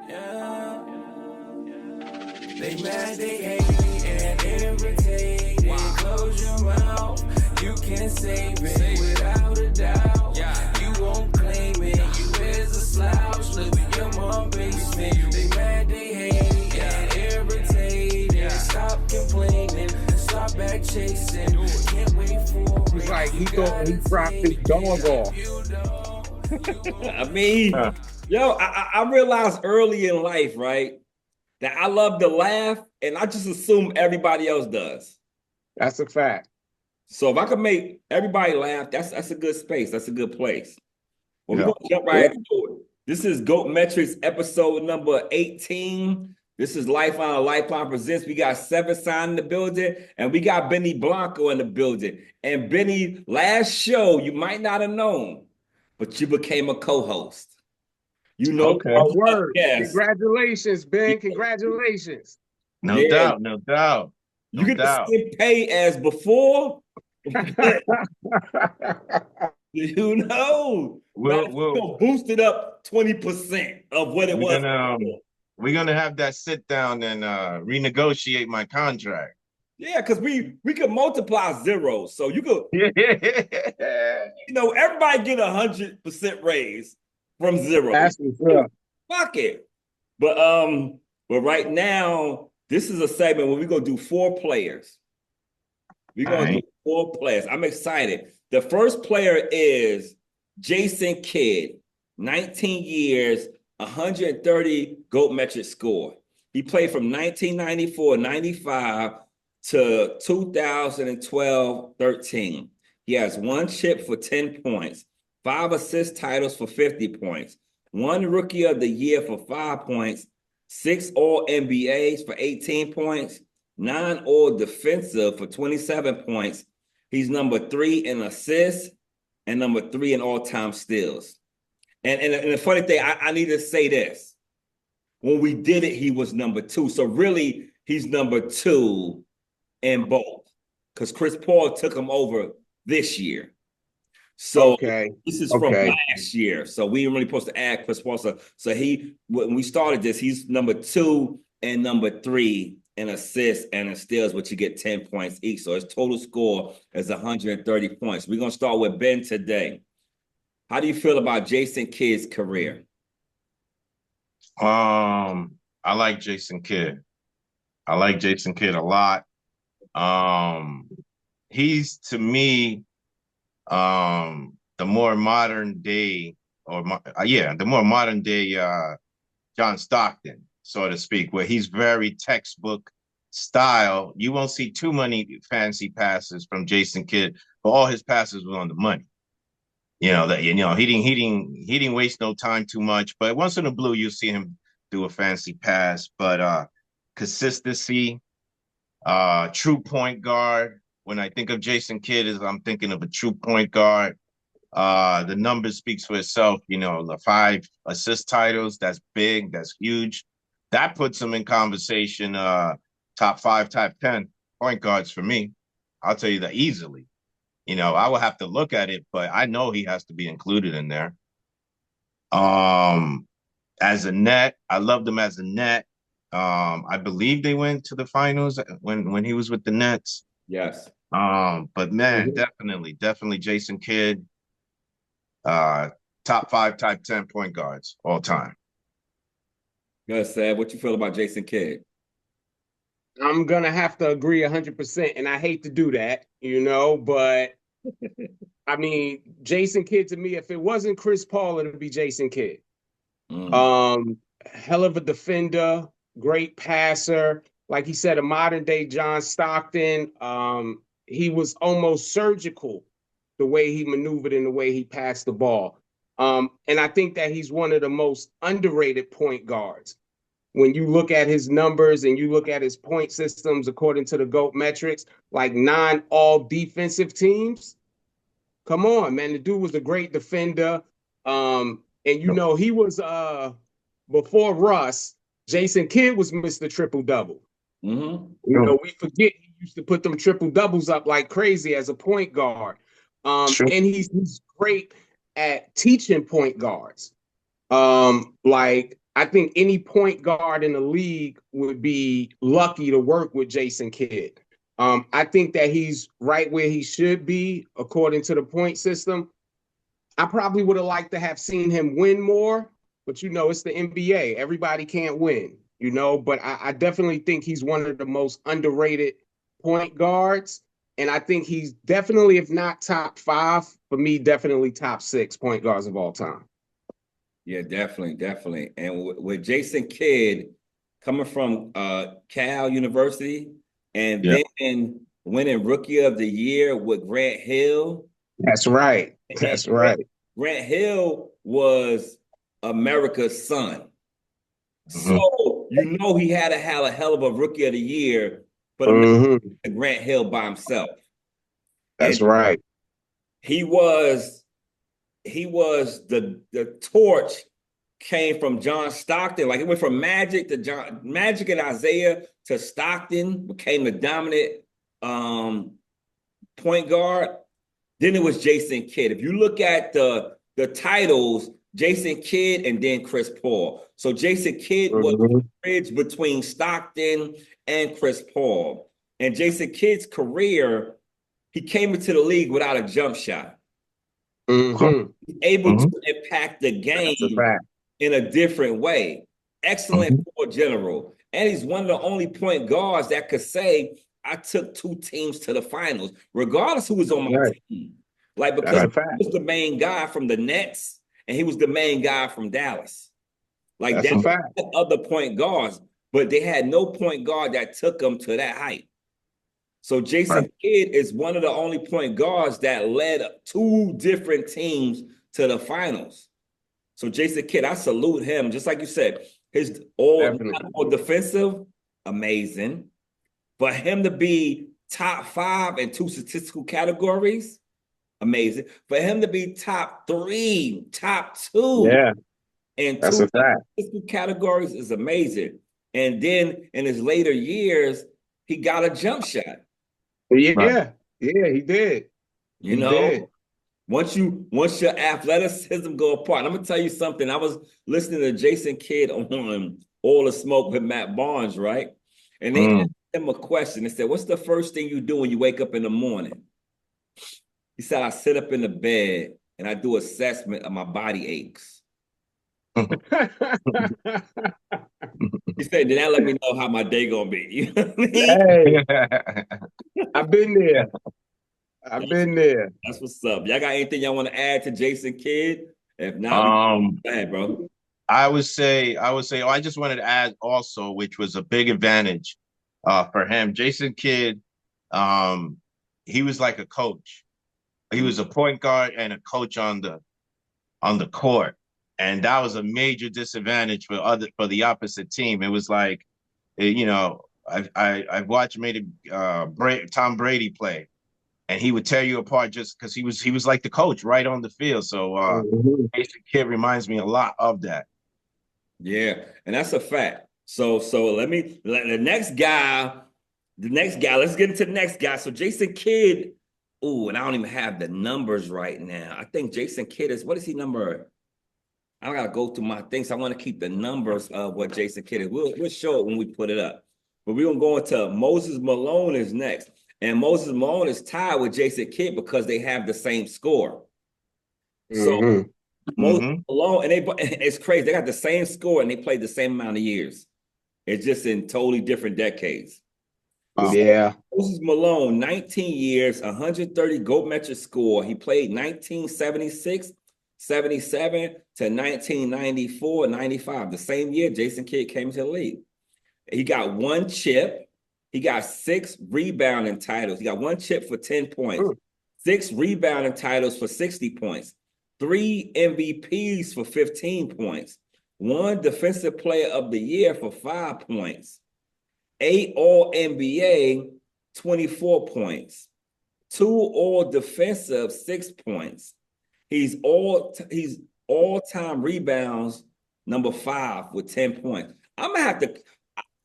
Yeah. They mad, they hate, and irritated. Wow. Close your mouth, you can save it without a doubt. Yeah. You won't claim it, you is a slouch. Live in your mom's basement. They mad, they hate, and irritated. Yeah. Stop complaining, stop back chasing. Can't wait for it. He's like, he thought he dropped his dog off. I mean, yo, I realized early in life, right, that I love to laugh, and I just assume everybody else does. That's a fact. So if I could make everybody laugh, that's a good space. That's a good place. Well, we're going to jump right into it. This is GOAT Metrics episode number 18. This is Lifeline. Lifeline Presents. We got Seven Sign in the building, and we got Benny Blanco in the building. And Benny, last show, you might not have known, but you became a co-host. You know, okay. Word. Yes. Congratulations, Ben. Congratulations. No doubt, no doubt. You get the same pay as before. You know, we'll boost it up 20% of what it was. We're gonna have that sit down and renegotiate my contract. Yeah, because we could multiply zeros, so you could. You know, everybody get 100% raise from zero. That's what's up. Fuck it. But right now, this is a segment where we're gonna do 4 players. We're gonna do 4 players. I'm excited. The first player is Jason Kidd, 19 years, 130 GOAT metric score. He played from 1994-95 to 2012-13. He has 1 chip for 10 points, 5 assist titles for 50 points, 1 Rookie of the Year for 5 points, 6 All-NBAs for 18 points, 9 All-Defensive for 27 points. He's number 3 in assists and number 3 in all-time steals. And the funny thing, I need to say this. When we did it, he was number 2. So really, he's number 2 in both, because Chris Paul took him over this year. So this is from last year. So we weren't really supposed to add Chris Paul. So when we started this, he's number 2 and number 3 in assists and in steals, which you get 10 points each. So his total score is 130 points. We're going to start with Ben today. How do you feel about Jason Kidd's career? I like Jason Kidd. I like Jason Kidd a lot. He's, to me, the more modern day, the more modern day John Stockton, so to speak, where he's very textbook style. You won't see too many fancy passes from Jason Kidd, but all his passes were on the money. He didn't waste no time too much. But once in a blue, you see him do a fancy pass. But consistency, true point guard. When I think of Jason Kidd, I'm thinking of a true point guard. The numbers speaks for itself. The 5 assist titles. That's big. That's huge. That puts him in conversation. Top 5, top 10 point guards for me. I'll tell you that easily. I will have to look at it, but I know he has to be included in there. As a net, I loved him as a net. I believe they went to the finals when he was with the Nets. Yes. But man, definitely Jason Kidd, top 5, top 10 point guards all time. Go ahead, Sam. What you feel about Jason Kidd? I'm going to have to agree 100%, and I hate to do that, but I mean, Jason Kidd, to me, if it wasn't Chris Paul, it would be Jason Kidd. Hell of a defender, great passer. Like he said, a modern day John Stockton. He was almost surgical the way he maneuvered and the way he passed the ball. And I think that he's one of the most underrated point guards. When you look at his numbers and you look at his point systems, according to the GOAT metrics, like 9 all defensive teams. Come on, man. The dude was a great defender. And he was before Russ, Jason Kidd was Mr. Triple-Double. Mm-hmm. We forget he used to put them triple-doubles up like crazy as a point guard. And he's great at teaching point guards. Like I think any point guard in the league would be lucky to work with Jason Kidd. I think that he's right where he should be according to the point system. I probably would have liked to have seen him win more, but it's the NBA. Everybody can't win, but I definitely think he's one of the most underrated point guards. And I think he's definitely, if not top 5, for me, definitely top 6 point guards of all time. Yeah, definitely. And with Jason Kidd coming from Cal University and then winning Rookie of the Year with Grant Hill. That's right. Grant Hill was America's son. So, he had to have a hell of a Rookie of the Year for the Grant Hill by himself. That's right. He was the torch came from John Stockton. Like it went from Magic and Isaiah to Stockton, became the dominant point guard. Then it was Jason Kidd. If you look at the titles, Jason Kidd and then Chris Paul. So Jason Kidd was the bridge between Stockton and Chris Paul. And Jason Kidd's career, he came into the league without a jump shot. He's able to impact the game in a different way. Excellent floor general. And he's one of the only point guards that could say, I took 2 teams to the finals, regardless who was on my team. Like, because he was the main guy from the Nets and he was the main guy from Dallas. Like, that's other point guards, but they had no point guard that took them to that height. So Jason Kidd is one of the only point guards that led 2 different teams to the finals. So Jason Kidd, I salute him. Just like you said, his all defensive, amazing. For him to be top 5 in 2 statistical categories, amazing. For him to be top 3, top 2 in 2 statistical categories is amazing. And then in his later years, he got a jump shot. Yeah, he did. Once your athleticism go apart, I'm gonna tell you something. I was listening to Jason Kidd on All the Smoke with Matt Barnes, right? And they asked him a question. They said, "What's the first thing you do when you wake up in the morning?" He said, "I sit up in the bed and I do assessment of my body aches." He said, "Then that let me know how my day gonna be." You know what I mean? Hey, I've been there. That's what's up. Y'all got anything y'all want to add to Jason Kidd? If not, go ahead, bro. I just wanted to add also, which was a big advantage for him. Jason Kidd, he was like a coach. He was a point guard and a coach on the court. And that was a major disadvantage for the opposite team. It was like, I've watched Tom Brady play, and he would tear you apart just because he was like the coach right on the field. So Jason Kidd reminds me a lot of that. Yeah, and that's a fact. So the next guy, let's get into the next guy. So Jason Kidd, and I don't even have the numbers right now. I think Jason Kidd what is he number? I gotta go through my things. I want to keep the numbers of what Jason Kidd is. We'll show it when we put it up. But we're gonna go into Moses Malone is next. And Moses Malone is tied with Jason Kidd because they have the same score. So Moses Malone, and it's crazy. They got the same score and they played the same amount of years. It's just in totally different decades. Yeah. Moses Malone, 19 years, 130 gold metric score. He played 1976, 77 to 1994, 95. The same year Jason Kidd came to the league. He got 1 chip. He got 6 rebounding titles. He got 1 chip for 10 points, 6 rebounding titles for 60 points, 3 MVPs for 15 points, 1 Defensive Player of the Year for 5 points, 8 All-NBA, 24 points, 2 All-Defensive, 6 points. He's all-time rebounds number 5 with 10 points. I'm gonna have to.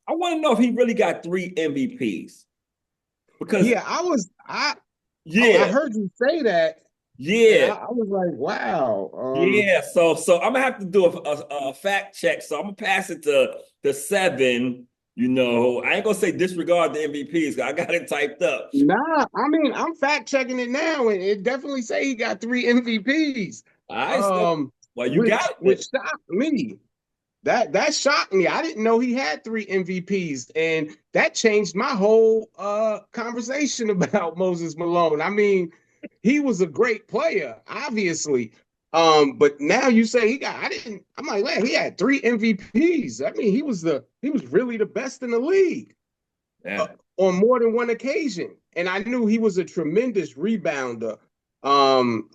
I want to know if he really got 3 MVPs. Because I heard you say that. Yeah. I was like, wow. Yeah, so I'm gonna have to do a fact check. So I'm gonna pass it to Seven. You know, I ain't gonna say disregard the MVPs. 'Cause I got it typed up. Nah, I mean, I'm fact checking it now, and it definitely say he got 3 MVPs. All right, Seven. Well, you got Which it. shocked me. That shocked me. I didn't know he had 3 MVPs, and that changed my whole conversation about Moses Malone. I mean, he was a great player, obviously. But now you say he got, I didn't, I'm like, man, he had 3 MVPs. I mean, he was really the best in the league Yeah. on more than one occasion. And I knew he was a tremendous rebounder. And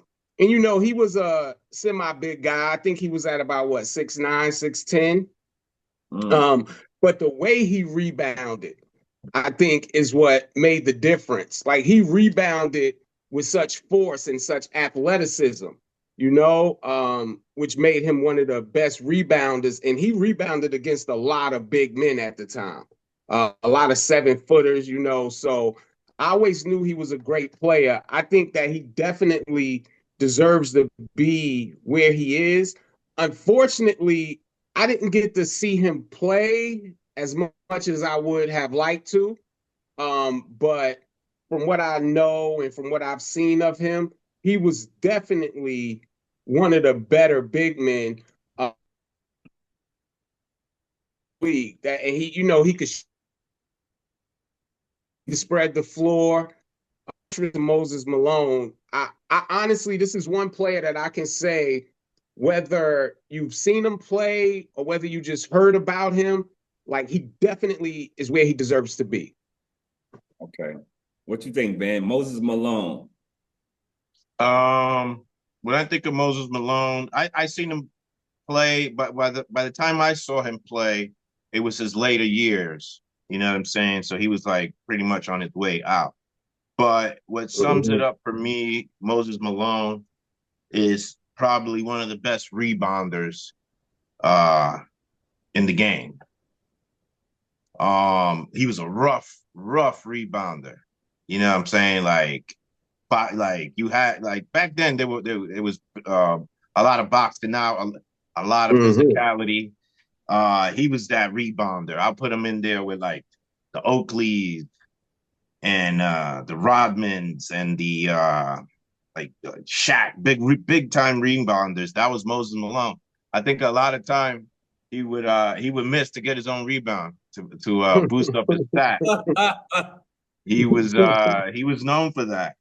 he was a semi-big guy. I think he was at about what, 6'9", 6'10". But the way he rebounded, I think, is what made the difference. Like, he rebounded with such force and such athleticism, which made him one of the best rebounders. And he rebounded against a lot of big men at the time, a lot of 7-footers, So I always knew he was a great player. I think that he definitely deserves to be where he is. Unfortunately, I didn't get to see him play as much as I would have liked to. But from what I know and from what I've seen of him, he was definitely one of the better big men league. And he could spread the floor. Moses Malone. I honestly, this is one player that I can say, whether you've seen him play or whether you just heard about him, like, he definitely is where he deserves to be. Okay. What you think, Ben? Moses Malone. When I think of Moses Malone, I seen him play, but by the time I saw him play, it was his later years. You know what I'm saying? So he was like pretty much on his way out. But what sums it up for me, Moses Malone is probably one of the best rebounders in the game. He was a rough rebounder. You know what I'm saying? Like you had, like, back then it was a lot of boxing out, a lot of physicality. He was that rebounder. I'll put him in there with like the Oakleys and the Rodmans and the Shaq, big time rebounders. That was Moses Malone. I think a lot of time he would miss to get his own rebound to boost up his stats. He was known for that.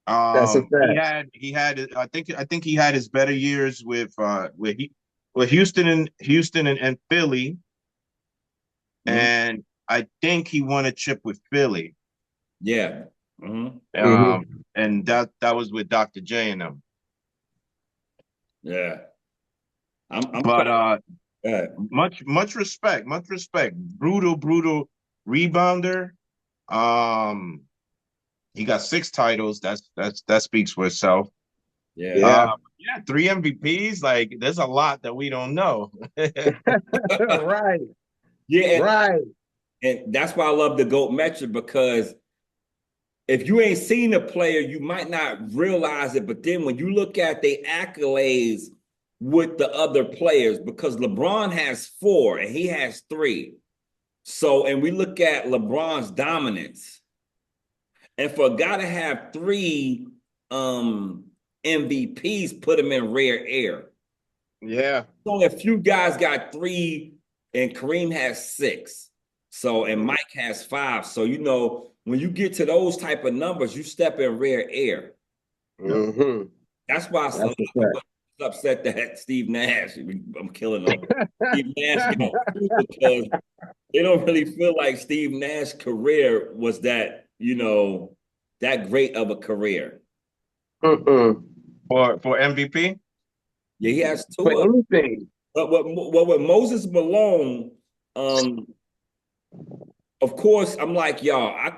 That's a fact. He had I think he had his better years with Houston and Philly, and I think he won a chip with Philly. Yeah. And that was with Dr. J and them. Yeah. But much respect. Brutal rebounder. He got 6 titles. That speaks for itself. Yeah. 3 MVPs. Like, there's a lot that we don't know. Right. Yeah. Right. And that's why I love the GOAT metric, because if you ain't seen a player, you might not realize it. But then when you look at the accolades with the other players, because LeBron has 4 and he has 3. So, and we look at LeBron's dominance. And for a guy to have 3 MVPs, put him in rare air. Yeah. Only a few guys got 3, and Kareem has 6. So, and Mike has 5. So, when you get to those type of numbers, you step in rare air. That's why I'm upset that Steve Nash, I'm killing him. Steve Nash got 2, because they don't really feel like Steve Nash's career was that, that great of a career. For MVP? Yeah, he has 2 for anything. But with Moses Malone, of course, I'm like y'all. I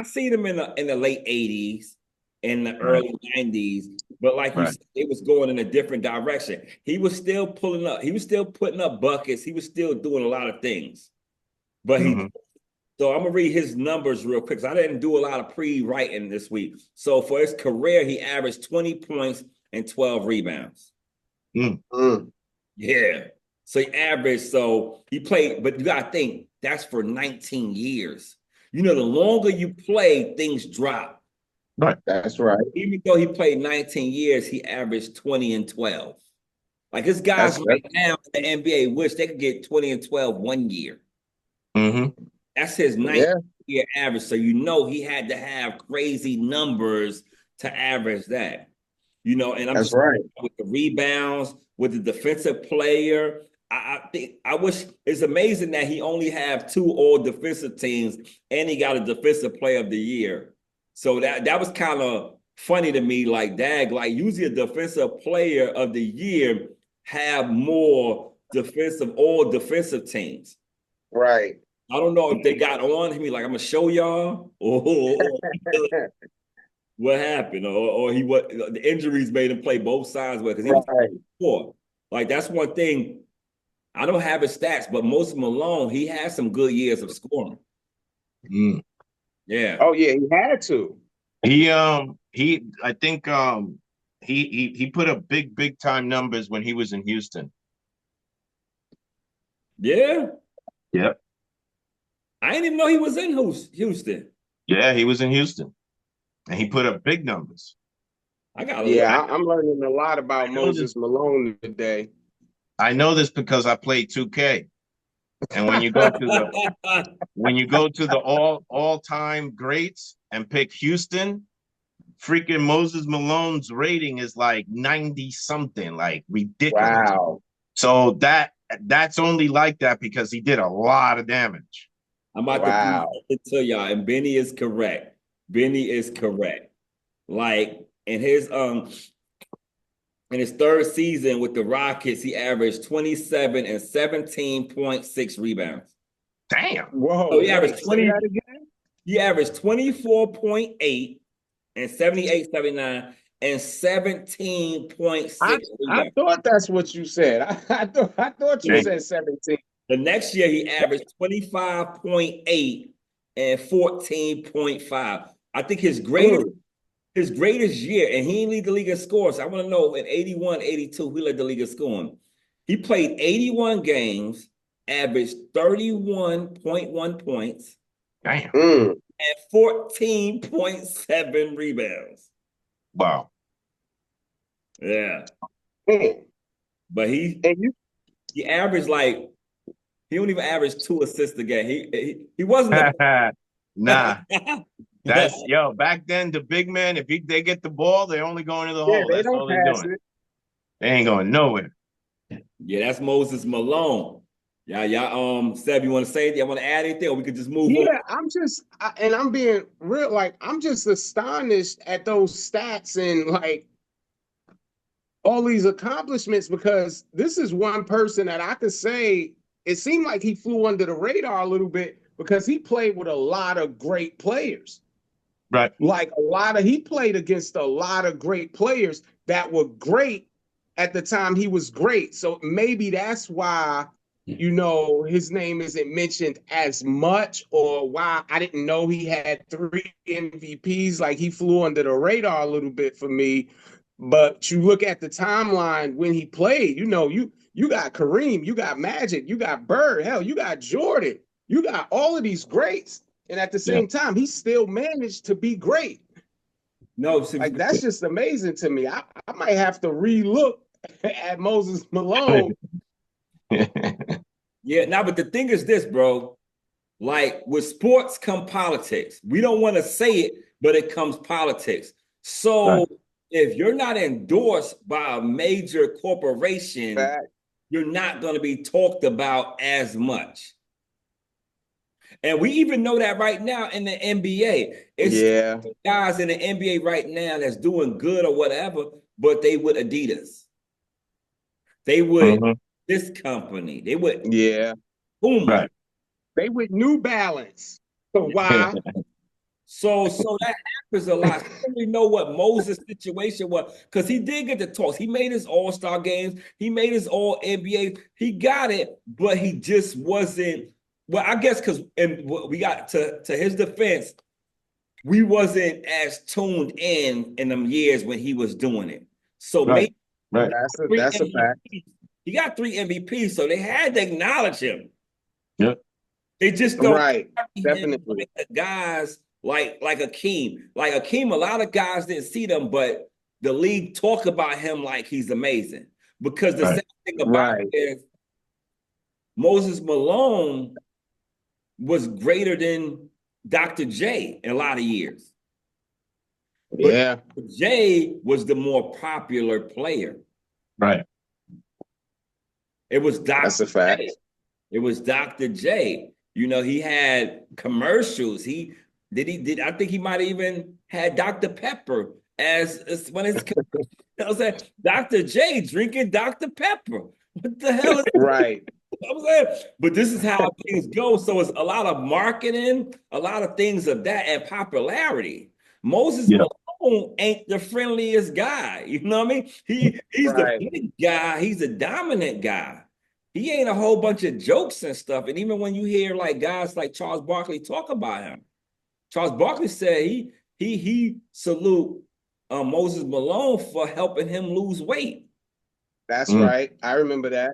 seen him in the late 80s, in the early 90s, but like you said, it was going in a different direction. He was still pulling up. He was still putting up buckets. He was still doing a lot of things, but he So I'm gonna read his numbers real quick, because I didn't do a lot of pre-writing this week. So for his career, he averaged 20 points and 12 rebounds. Yeah. So he played, but you gotta think that's for 19 years. You know, the longer you play, things drop. Right. That's right. Even though he played 19 years, he averaged 20 and 12. Like his guys right now in the NBA wish they could get 20 and 12 one year. Mm-hmm. That's his 19-year average. So you know he had to have crazy numbers to average that. You know, and I'm That's just right. with the rebounds, with the defensive player. I wish it's amazing that he only have 2 all defensive teams and he got a defensive player of the year. So that was kind of funny to me. Like, dag, like usually a defensive player of the year have more all defensive teams. Right. I don't know if they got on him, like, I'm gonna show y'all, or what happened, or the injuries made him play both sides well, because he was poor. Like, that's one thing. I don't have his stats, but Moses Malone, he had some good years of scoring. Yeah. Oh yeah, he had to. I think he put up big time numbers when he was in Houston. Yeah. Yep. I didn't even know he was in Houston. Yeah, he was in Houston, and he put up big numbers. I'm learning a lot about Moses Malone today. I know this because I played 2K, and when you go to the all-time greats and pick Houston, freaking Moses Malone's rating is like 90 something, like ridiculous. Wow. So that's only like that because he did a lot of damage. I'm about to tell y'all, and Benny is correct. Like in his third season with the Rockets, he averaged 27 and 17.6 rebounds. Damn. Whoa. So he averaged 20. That again? He averaged 24.8 and 78.79 and 17.6 I thought that's what you said. I thought you said 17. The next year he averaged 25.8 and 14.5. I think his greatest year, and he didn't lead the league in scores. I want to know in 81, 82, who led the league in scoring. He played 81 games, averaged 31.1 points. Damn. And 14.7 rebounds. Wow. Yeah. But he averaged like, he don't even average 2 assists a game. He wasn't nah. That's back then the big men, if they get the ball, they're only going to the hole. That's all they're doing. They ain't going nowhere. Yeah, that's Moses Malone. Yeah, Seb, you want to say anything? I want to add anything, or we could just move on? Yeah, I'm being real, like, I'm just astonished at those stats and like all these accomplishments, because this is one person that I could say it seemed like he flew under the radar a little bit because he played with a lot of great players. Right. Like he played against a lot of great players that were great at the time he was great. So maybe that's why, his name isn't mentioned as much, or why I didn't know he had 3 MVPs. Like, he flew under the radar a little bit for me. But you look at the timeline when he played, you got Kareem, you got Magic, you got Bird, hell, you got Jordan, you got all of these greats. And at the same time, he still managed to be great. No, like, that's just amazing to me. I might have to relook at Moses Malone. Yeah, but the thing is this, bro. Like, with sports come politics. We don't want to say it, but it comes politics. So if you're not endorsed by a major corporation, you're not going to be talked about as much. And we even know that right now in the NBA. It's guys in the NBA right now that's doing good or whatever, but they with Adidas. They would this company. They would Puma. Right. They with New Balance. So why? So that happens a lot. I don't really know what Moses' situation was, because he did get the talks. He made his All-Star games. He made his All-NBA. He got it, but he just wasn't Well, I guess because we got to his defense, we wasn't as tuned in them years when he was doing it. So Right. maybe Right. That's a fact. he got 3 MVPs, so they had to acknowledge him. Yep. They just don't Right. carry him Definitely. like the guys like Akeem. Like Akeem, a lot of guys didn't see them, but the league talk about him like he's amazing. Because the Right. same thing about it is Moses Malone was greater than Dr. J in a lot of years. But Yeah. J was the more popular player. Right. It was Dr. That's a fact. J. It was Dr. J. You know, he had commercials. I think he might have even had Dr. Pepper as one of his I was like, Dr. J drinking Dr. Pepper. What the hell is Right. I was like, but this is how things go. So it's a lot of marketing, a lot of things of that, and popularity. Moses Malone ain't the friendliest guy. You know what I mean? He's Right. the big guy. He's a dominant guy. He ain't a whole bunch of jokes and stuff. And even when you hear like guys like Charles Barkley talk about him, Charles Barkley said he salute Moses Malone for helping him lose weight. That's right. I remember that.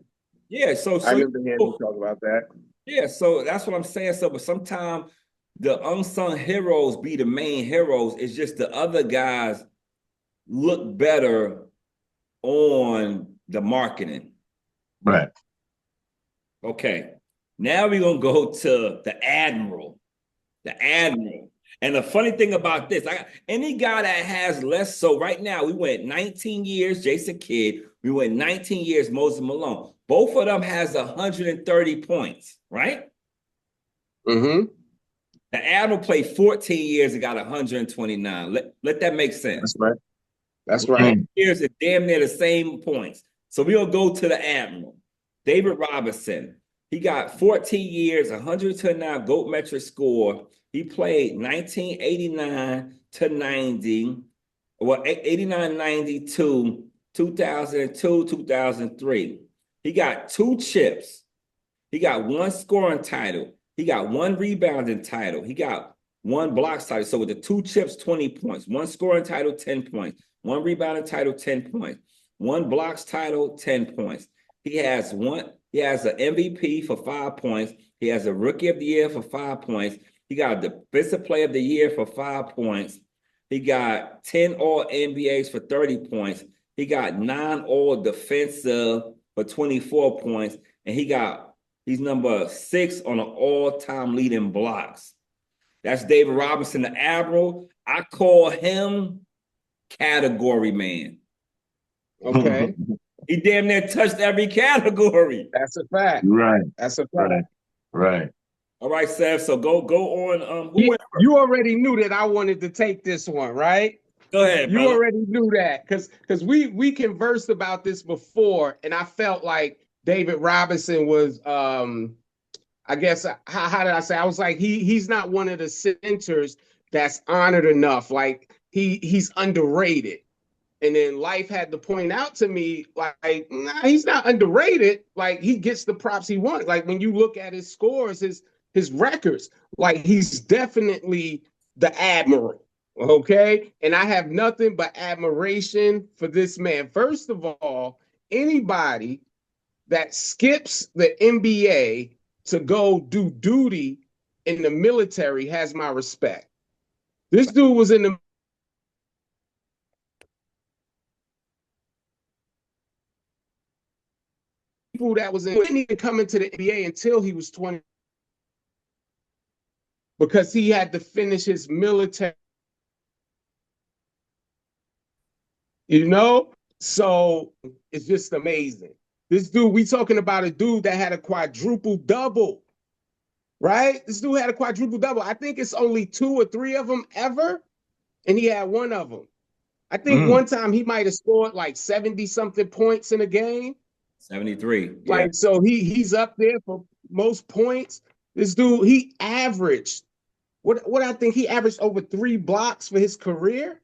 Yeah, so I remember hearing you talk about that. Yeah, so that's what I'm saying. So, but sometimes the unsung heroes be the main heroes. It's just the other guys look better on the marketing. Right. Okay, now we're gonna go to the Admiral. The Admiral. And the funny thing about this, any guy that has less, so right now we went 19 years, Jason Kidd. We went 19 years, Moses Malone. Both of them has 130 points, right? Mm-hmm. The Admiral played 14 years and got 129. Let that make sense. That's right. That's right. Years is damn near the same points. So we'll go to the Admiral. David Robinson. He got 14 years, 129 GOAT metric score. He played 1989 to 90, well, 89, 92, 2002, 2003. He got 2 chips. He got 1 scoring title. He got 1 rebounding title. He got 1 blocks title. So with the 2 chips, 20 points. 1 scoring title, 10 points. 1 rebounding title, 10 points. 1 blocks title, 10 points. He has an MVP for 5 points. He has a Rookie of the Year for 5 points. He got a Defensive Player of the Year for 5 points. He got 10 All-NBAs for 30 points. He got 9 All-Defensive for 24 points. And he's number 6 on an all-time leading blocks. That's David Robinson, the Admiral. I call him category man. Okay. He damn near touched every category. That's a fact. Right. That's a fact. Right. All right, Seth. So go on. You already knew that I wanted to take this one, right? Go ahead, You brother. already knew that because we conversed about this before, and I felt like David Robinson was I guess how did I say? I was like he's not one of the centers that's honored enough. Like he's underrated. And then life had to point out to me, like, nah, he's not underrated. Like, he gets the props he wants. Like, when you look at his scores, his records, like, he's definitely the Admiral, okay? And I have nothing but admiration for this man. First of all, anybody that skips the NBA to go do duty in the military has my respect. This dude was in the that was didn't even come into the NBA until he was 20 because he had to finish his military, so it's just amazing. This dude, we talking about a dude that had a quadruple double, right? This dude had a quadruple double. I think it's only 2 or 3 of them ever, and he had one of them. I think one time he might have scored like 70 something points in a game. 73. Like, so he's up there for most points. This dude, he averaged, what I think he averaged over 3 blocks for his career.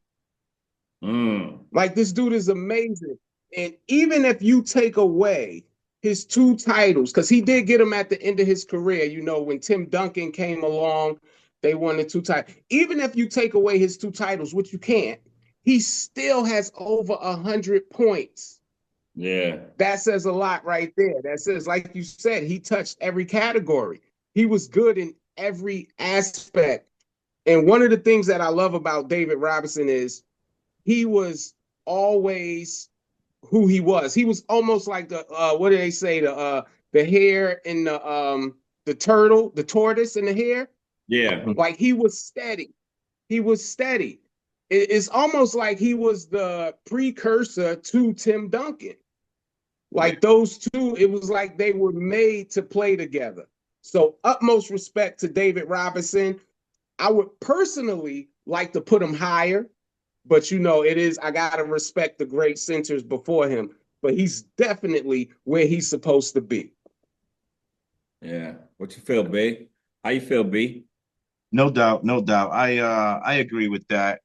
Like, this dude is amazing. And even if you take away his 2 titles, because he did get them at the end of his career. You know, when Tim Duncan came along, they won the 2 titles. Even if you take away his 2 titles, which you can't, he still has over 100 points. Yeah. That says a lot right there. That says, like you said, he touched every category. He was good in every aspect. And one of the things that I love about David Robinson is he was always who he was. He was almost like the what do they say, the hare in the turtle, the tortoise in the hare. Yeah. Like he was steady. He was steady. It's almost like he was the precursor to Tim Duncan. Like those two, it was like they were made to play together. So utmost respect to David Robinson. I would personally like to put him higher, but you know, I gotta respect the great centers before him. But he's definitely where he's supposed to be. Yeah. What you feel, B? How you feel, B? No doubt, no doubt. I agree with that.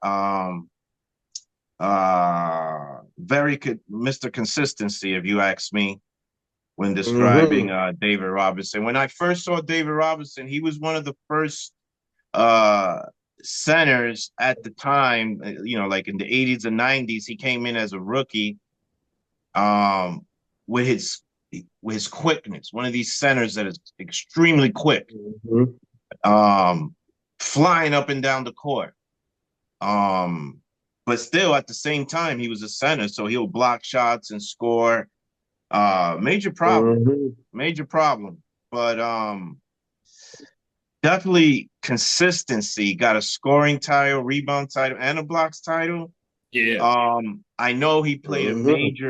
Very good, Mr. Consistency, if you ask me, when describing David Robinson. When I first saw David Robinson, he was one of the first centers at the time, you know, like in the 80s and 90s. He came in as a rookie with his quickness, one of these centers that is extremely quick, flying up and down the court. But still at the same time, he was a center, so he'll block shots and score. Major problem. But definitely consistency. Got a scoring title, rebound title, and a blocks title. Yeah. I know he played a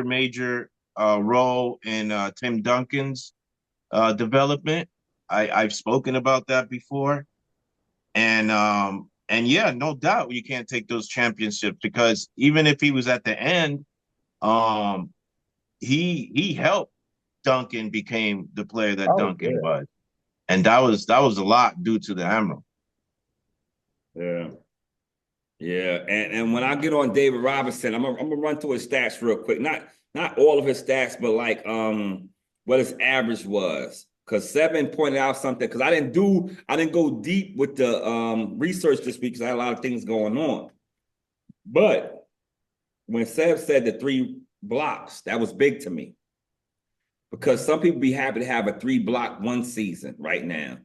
major role in Tim Duncan's development. I've spoken about that before. And yeah, no doubt you can't take those championships, because even if he was at the end, he helped Duncan became the player that Duncan was. And that was a lot due to the Emerald. Yeah. Yeah. And when I get on David Robinson, I'm gonna run through his stats real quick. Not all of his stats, but like what his average was. Because Seven pointed out something, because I didn't go deep with the research this week because I had a lot of things going on. But when Seb said the 3 blocks, that was big to me. Because some people be happy to have a 3 block one season right now.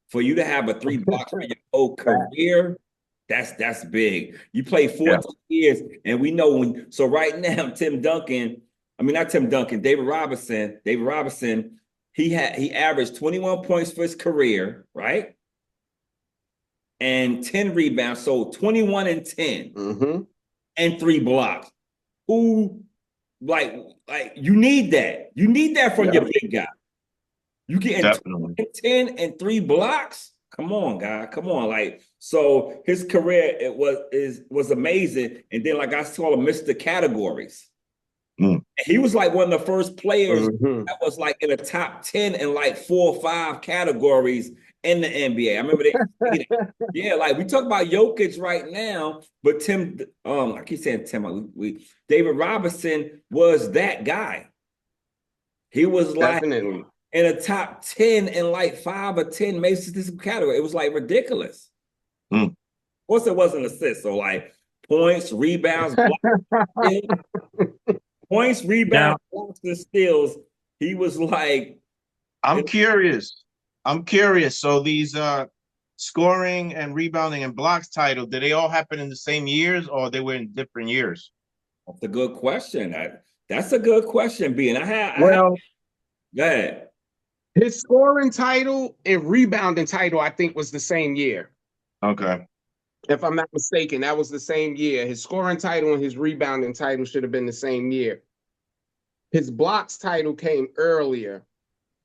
For you to have a 3 blocks for your whole career, that's big. You play 14 years, and we know when. So right now, David Robinson, he averaged 21 points for his career, right? And 10 rebounds, so 21 and 10, and 3 blocks. Who, like you need that. You need that from your big guy. You getting 10 and 3 blocks? Come on, guy. Come on. Like, so his career was amazing. And then, like I saw him miss the categories. He was like one of the first players that was like in the top 10 in like 4 or 5 categories in the NBA. I remember yeah, like we talk about Jokic right now, but I keep saying Tim, David Robinson was that guy. He was like in the top 10 in like 5 or 10 major statistical category. It was like ridiculous. Of course, it wasn't assists. So like points, rebounds, blocks, points, rebounds, blocks, and steals. He was like. I'm curious. So these scoring and rebounding and blocks title, did they all happen in the same years, or they were in different years? That's a good question. That's a good question, B. And go ahead. His scoring title and rebounding title, I think, was the same year. Okay. If I'm not mistaken, that was the same year. His scoring title and his rebounding title should have been the same year. His blocks title came earlier.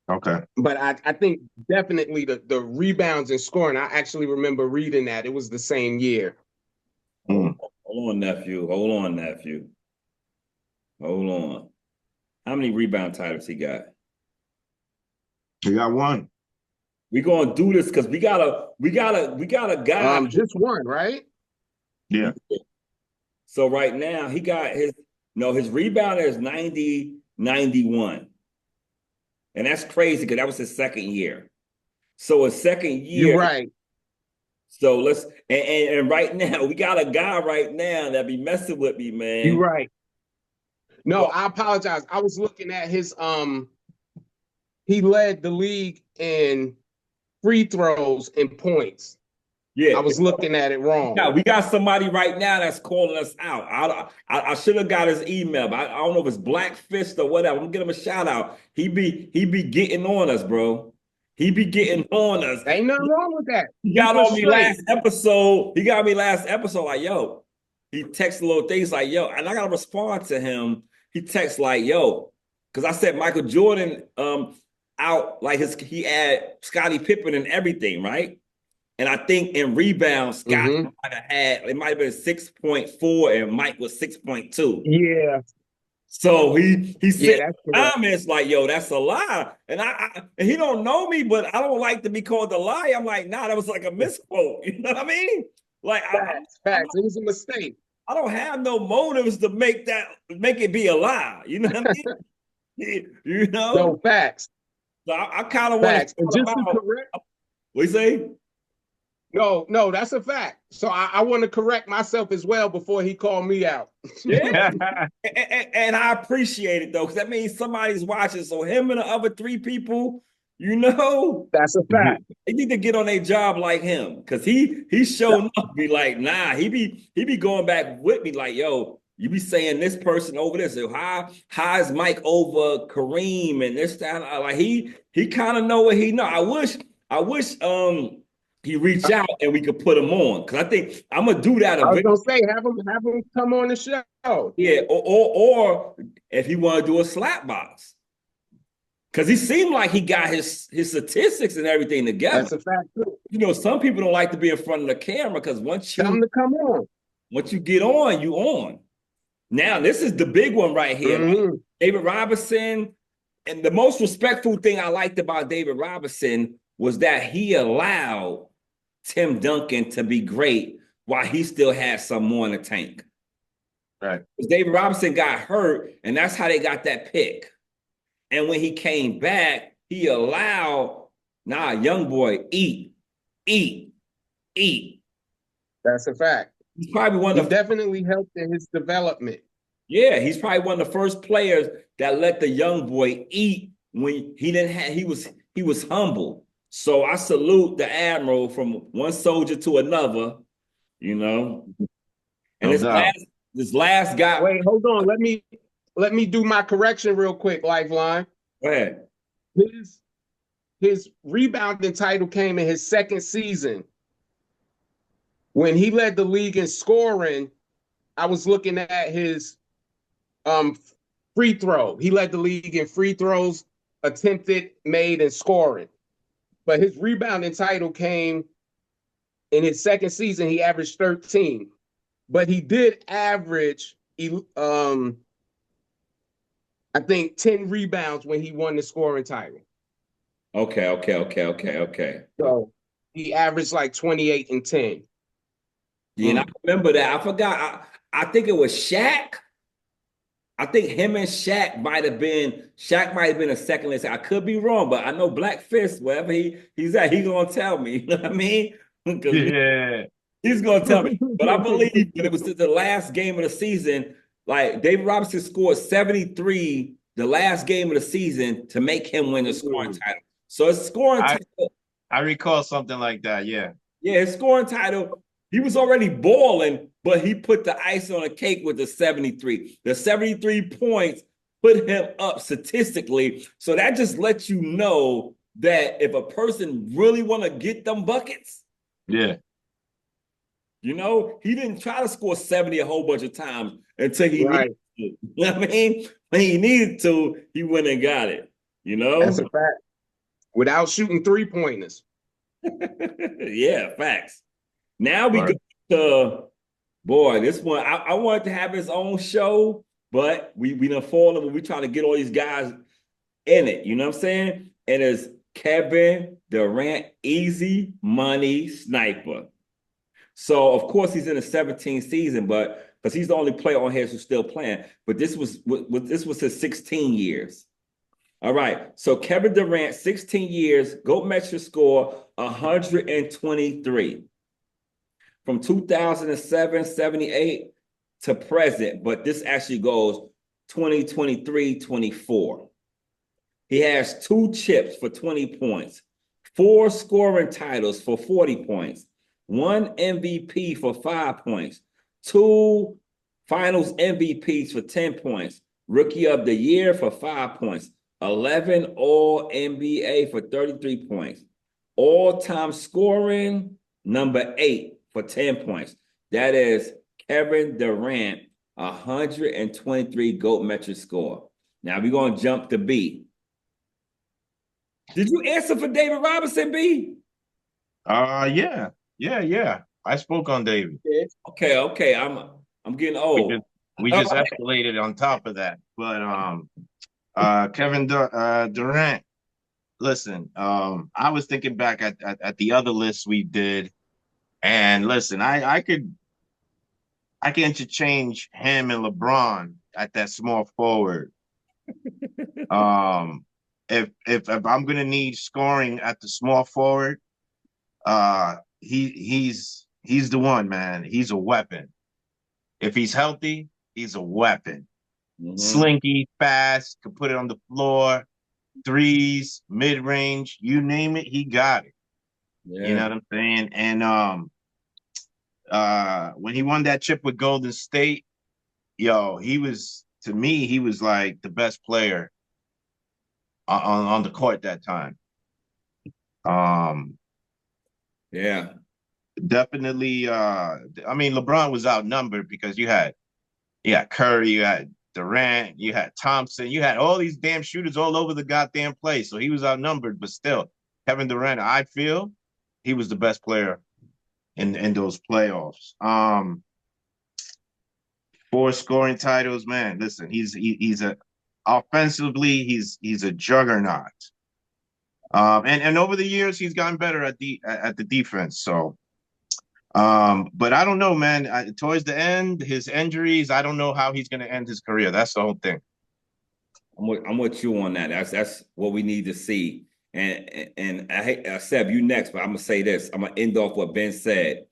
Okay. But I think definitely the rebounds and scoring, I actually remember reading that. It was the same year. Hold on, nephew. Hold on. How many rebound titles he got? He got 1. We're gonna do this because we got a guy. Just 1, right? Yeah. So right now he got his rebound is 90-91. And that's crazy because that was his second year. So his second year. You're right. So let's and right now we got a guy right now that be messing with me, man. You're right. No, I apologize. I was looking at his he led the league in free throws and points. Yeah, I was looking at it wrong. Yeah, we got somebody right now that's calling us out. I should have got his email, but I don't know if it's Black Fist or whatever. I'm gonna give him a shout out. He be getting on us, bro. He be getting on us. Ain't nothing wrong with that. He got on me last episode. He got me last episode like, yo. He texts little things like, yo, and I gotta respond to him. He texts like, yo, because I said Michael Jordan out like he had Scottie Pippen and everything, right? And I think in rebounds, Scott might have had, it might have been 6.4 and Mike was 6.2. Yeah. So he said comments like, yo, that's a lie. And and he don't know me, but I don't like to be called a lie. I'm like, nah, that was like a misquote. You know what I mean? Like facts. It was a mistake. I don't have no motives to make it be a lie. You know what I mean? You know? No, facts. So I kind of want to just to correct. What you say? No, that's a fact. So I want to correct myself as well before he called me out. Yeah. and I appreciate it though, because that means somebody's watching. So him and the other 3 people, you know, that's a fact. They need to get on their job like him, because he showing up be like, nah, he be going back with me like, yo, you be saying this person over this. So how is Mike over Kareem and this that? Like he kind of know what he know. I wish he reached out and we could put him on, because I think I'm gonna do that. I was gonna say have him come on the show. Yeah, or if he want to do a slap box, because he seemed like he got his statistics and everything together. That's a fact too. You know, some people don't like to be in front of the camera because once you get on, you on. Now this is the big one right here. Right? David Robinson, and the most respectful thing I liked about David Robinson was that he allowed Tim Duncan to be great while he still had some more in the tank. Right. Because David Robinson got hurt, and that's how they got that pick. And when he came back, he allowed, young boy, eat. That's a fact. He's probably one of the definitely helped in his development. Yeah, he's probably one of the first players that let the young boy eat when he was humble. So I salute the Admiral from one soldier to another, you know. And this last guy. Wait, hold on. Let me do my correction real quick, Lifeline. Go ahead. His rebounding title came in his second season. When he led the league in scoring, I was looking at his free throw. He led the league in free throws, attempted, made, and scoring. But his rebounding title came in his second season. He averaged 13. But he did average, I think, 10 rebounds when he won the scoring title. Okay. So he averaged like 28 and 10. Yeah, and I remember that. I forgot. I think it was Shaq. I think him and Shaq might have been a second list. I could be wrong, but I know Black Fist, wherever he's at, he's gonna tell me. You know what I mean? Yeah. He's gonna tell me. But I believe that it was the last game of the season. Like David Robinson scored 73 the last game of the season to make him win the scoring title. So his scoring title. I recall something like that, yeah. Yeah, his scoring title. He was already balling, but he put the ice on the cake with the 73. The 73 points put him up statistically. So that just lets you know that if a person really want to get them buckets, yeah, you know, he didn't try to score 70 a whole bunch of times until he needed to. You know what I mean? When he needed to, he went and got it. You know? That's a fact. Without shooting 3-pointers. Yeah, facts. Now we go to, boy, this one, I wanted to have his own show, but we done fallen when we try to get all these guys in it. You know what I'm saying? And it's Kevin Durant, easy money sniper. So, of course, he's in the 17th season, but because he's the only player on here who's still playing. But this was his 16 years. All right. So Kevin Durant, 16 years, GOAT metric score 123 from 2007, 78 to present, but this actually goes 2023, 24. He has 2 chips for 20 points, 4 scoring titles for 40 points, 1 MVP for 5 points, 2 finals MVPs for 10 points, rookie of the year for 5 points, 11 all NBA for 33 points, all-time scoring number 8 for 10 points. That is Kevin Durant, 123 GOAT metric score. Now we're going to jump to B. Did you answer for David Robinson, B? Yeah. I spoke on David. Okay. I'm getting old. We just escalated on top of that. But Kevin Durant, listen, I was thinking back at the other lists we did, and listen, I could interchange him and LeBron at that small forward. If I'm gonna need scoring at the small forward, he's the one, man. He's a weapon. If he's healthy, he's a weapon. Slinky, fast, could put it on the floor, threes, mid range, you name it, he got it. Yeah. You know what I'm saying? And when he won that chip with Golden State, he was, to me, he was like the best player on the court that time. Yeah. Definitely. I mean, LeBron was outnumbered because you had Curry, you had Durant, you had Thompson, you had all these damn shooters all over the goddamn place. So he was outnumbered, but still, Kevin Durant, I feel he was the best player in those playoffs. 4 scoring titles, man. Listen, he's a offensively, he's a juggernaut. And over the years, he's gotten better at the defense. So, but I don't know, man. Towards the end, his injuries, I don't know how he's going to end his career. That's the whole thing. I'm with you on that. That's what we need to see. And I hate Seb, you next, but I'm gonna say this. I'm gonna end off what Ben said.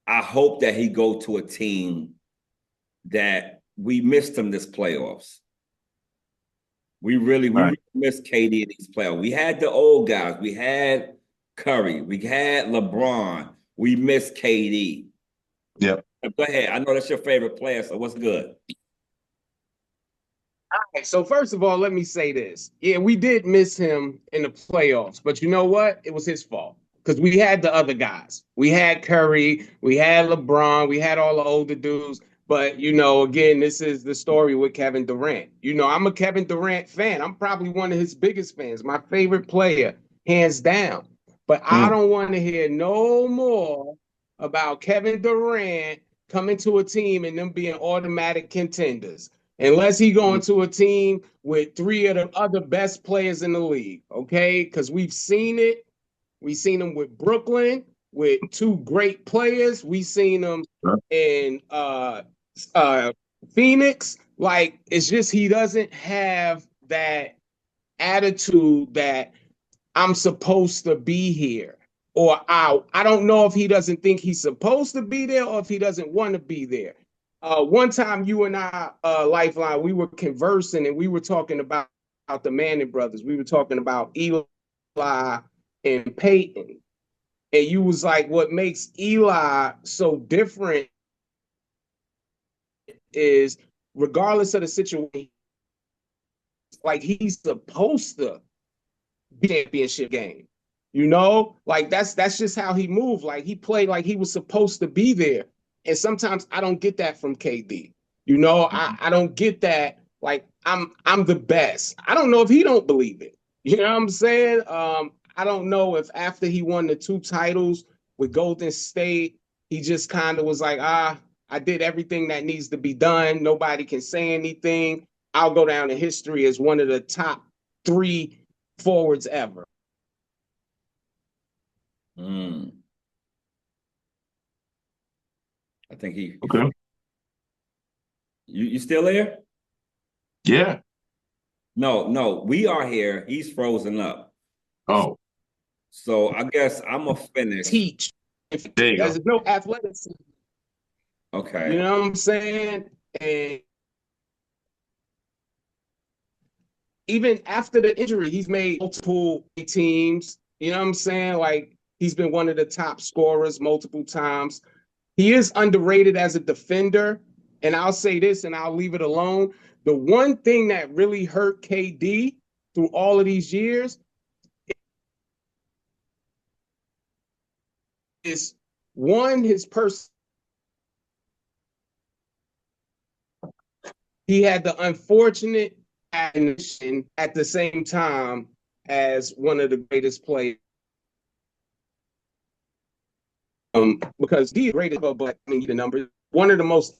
I hope that he go to a team that we missed him this playoffs. We really missed KD in these playoffs. We had the old guys. We had Curry. We had LeBron. We missed KD. Yep. Go ahead. I know that's your favorite player, so what's good? All right, so first of all, let me say this. Yeah, we did miss him in the playoffs, but you know what? It was his fault because we had the other guys. We had Curry, we had LeBron, we had all the older dudes. But, again, this is the story with Kevin Durant. I'm a Kevin Durant fan. I'm probably one of his biggest fans, my favorite player, hands down. But I don't want to hear no more about Kevin Durant coming to a team and them being automatic contenders. Unless he going to a team with 3 of the other best players in the league, okay? Because we've seen it. We've seen him with Brooklyn with 2 great players. We've seen him in Phoenix. Like, it's just he doesn't have that attitude that I'm supposed to be here. Or I don't know if he doesn't think he's supposed to be there or if he doesn't want to be there. One time you and I, Lifeline, we were conversing and we were talking about the Manning brothers. We were talking about Eli and Peyton. And you was like, what makes Eli so different is regardless of the situation, like he's supposed to be championship game. Like that's just how he moved. Like he played like he was supposed to be there. And sometimes I don't get that from KD. I don't get that. Like I'm the best. I don't know if he don't believe it. You know what I'm saying? I don't know if after he won the 2 titles with Golden State, he just kind of was like, I did everything that needs to be done. Nobody can say anything. I'll go down in history as one of the top 3 forwards ever. I think he. Okay. You still there? Yeah. No, we are here. He's frozen up. Oh, So I guess I'm gonna finish. Teach. there you There's go. no athleticism. Okay. You know what I'm saying? And even after the injury, he's made multiple teams. You know what I'm saying? Like, he's been one of the top scorers multiple times. He is underrated as a defender. And I'll say this and I'll leave it alone. The one thing that really hurt KD through all of these years is one, his person. He had the unfortunate admission at the same time as one of the greatest players. Because he is great, but I mean the numbers. One of the most.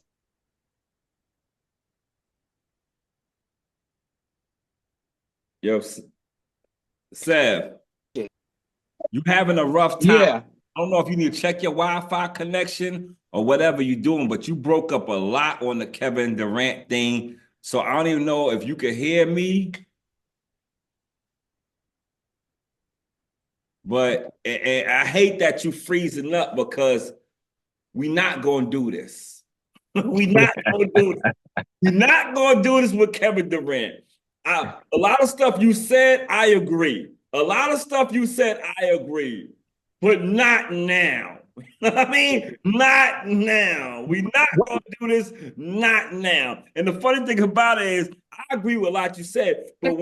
Yo, Sev, you having a rough time. Yeah. I don't know if you need to check your Wi-Fi connection or whatever you're doing, but you broke up a lot on the Kevin Durant thing. So I don't even know if you can hear me. But I hate that you freezing up because we're not going to do this. We're not going to do this. We're not going to do this with Kevin Durant. A lot of stuff you said, I agree. A lot of stuff you said, I agree. But not now. You know what I mean? Not now. We're not going to do this, not now. And the funny thing about it is, I agree with a lot you said. But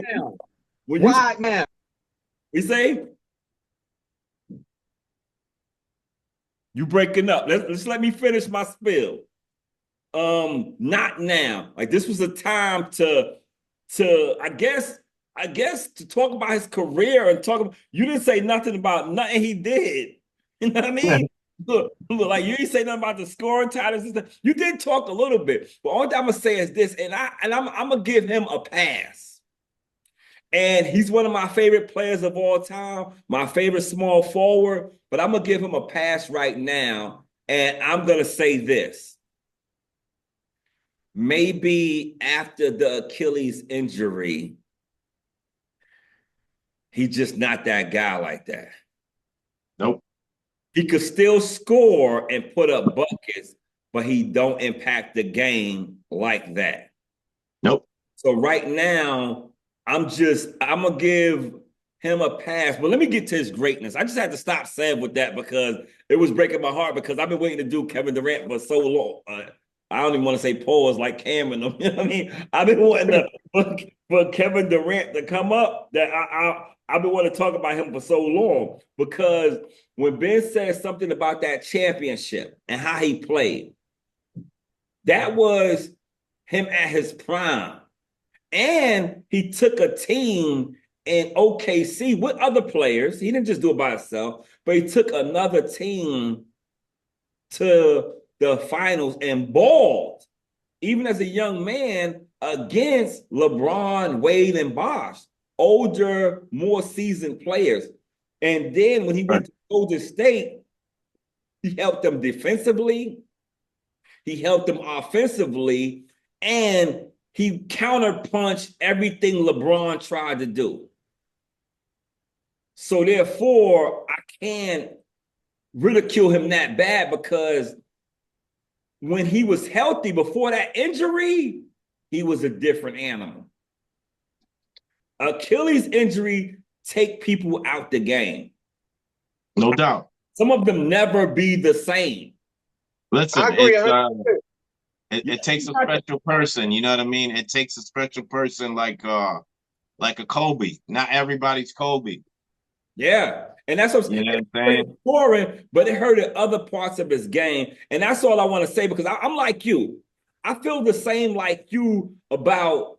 when Why now? We say, you breaking up. Let's let me finish my spill. Not now. Like, this was a time to I guess to talk about his career and talk about, you didn't say nothing about nothing he did. You know what I mean? Look, like, you didn't say nothing about the scoring titles and stuff. You did talk a little bit, but all I'm gonna say is this, and I'm gonna give him a pass. And he's one of my favorite players of all time, my favorite small forward, but I'm gonna give him a pass right now. And I'm gonna say this. Maybe after the Achilles injury, he's just not that guy like that. Nope. He could still score and put up buckets, but he don't impact the game like that. Nope. So right now, I'm gonna give him a pass. But let me get to his greatness. I just had to stop saying with that because it was breaking my heart because I've been waiting to do Kevin Durant for so long. I don't even want to say pause like Cam and them. You know what I mean? I've been wanting for Kevin Durant to come up. That I've been wanting to talk about him for so long because when Ben said something about that championship and how he played, that was him at his prime. And he took a team in OKC with other players. He didn't just do it by himself, but he took another team to the finals and balled, even as a young man, against LeBron, Wade, and Bosh, older, more seasoned players. And then when he went to Golden State, he helped them defensively, he helped them offensively, and he counterpunched everything LeBron tried to do. So therefore, I can't ridicule him that bad because when he was healthy before that injury, he was a different animal. Achilles injury take people out the game. No doubt. Some of them never be the same. Listen, I agree. it takes a special person. You know what I mean? It takes a special person like a Kobe. Not everybody's Kobe. Yeah. And that's what you know what I'm saying? Scoring, but it hurted other parts of his game. And that's all I want to say because I'm like you. I feel the same like you about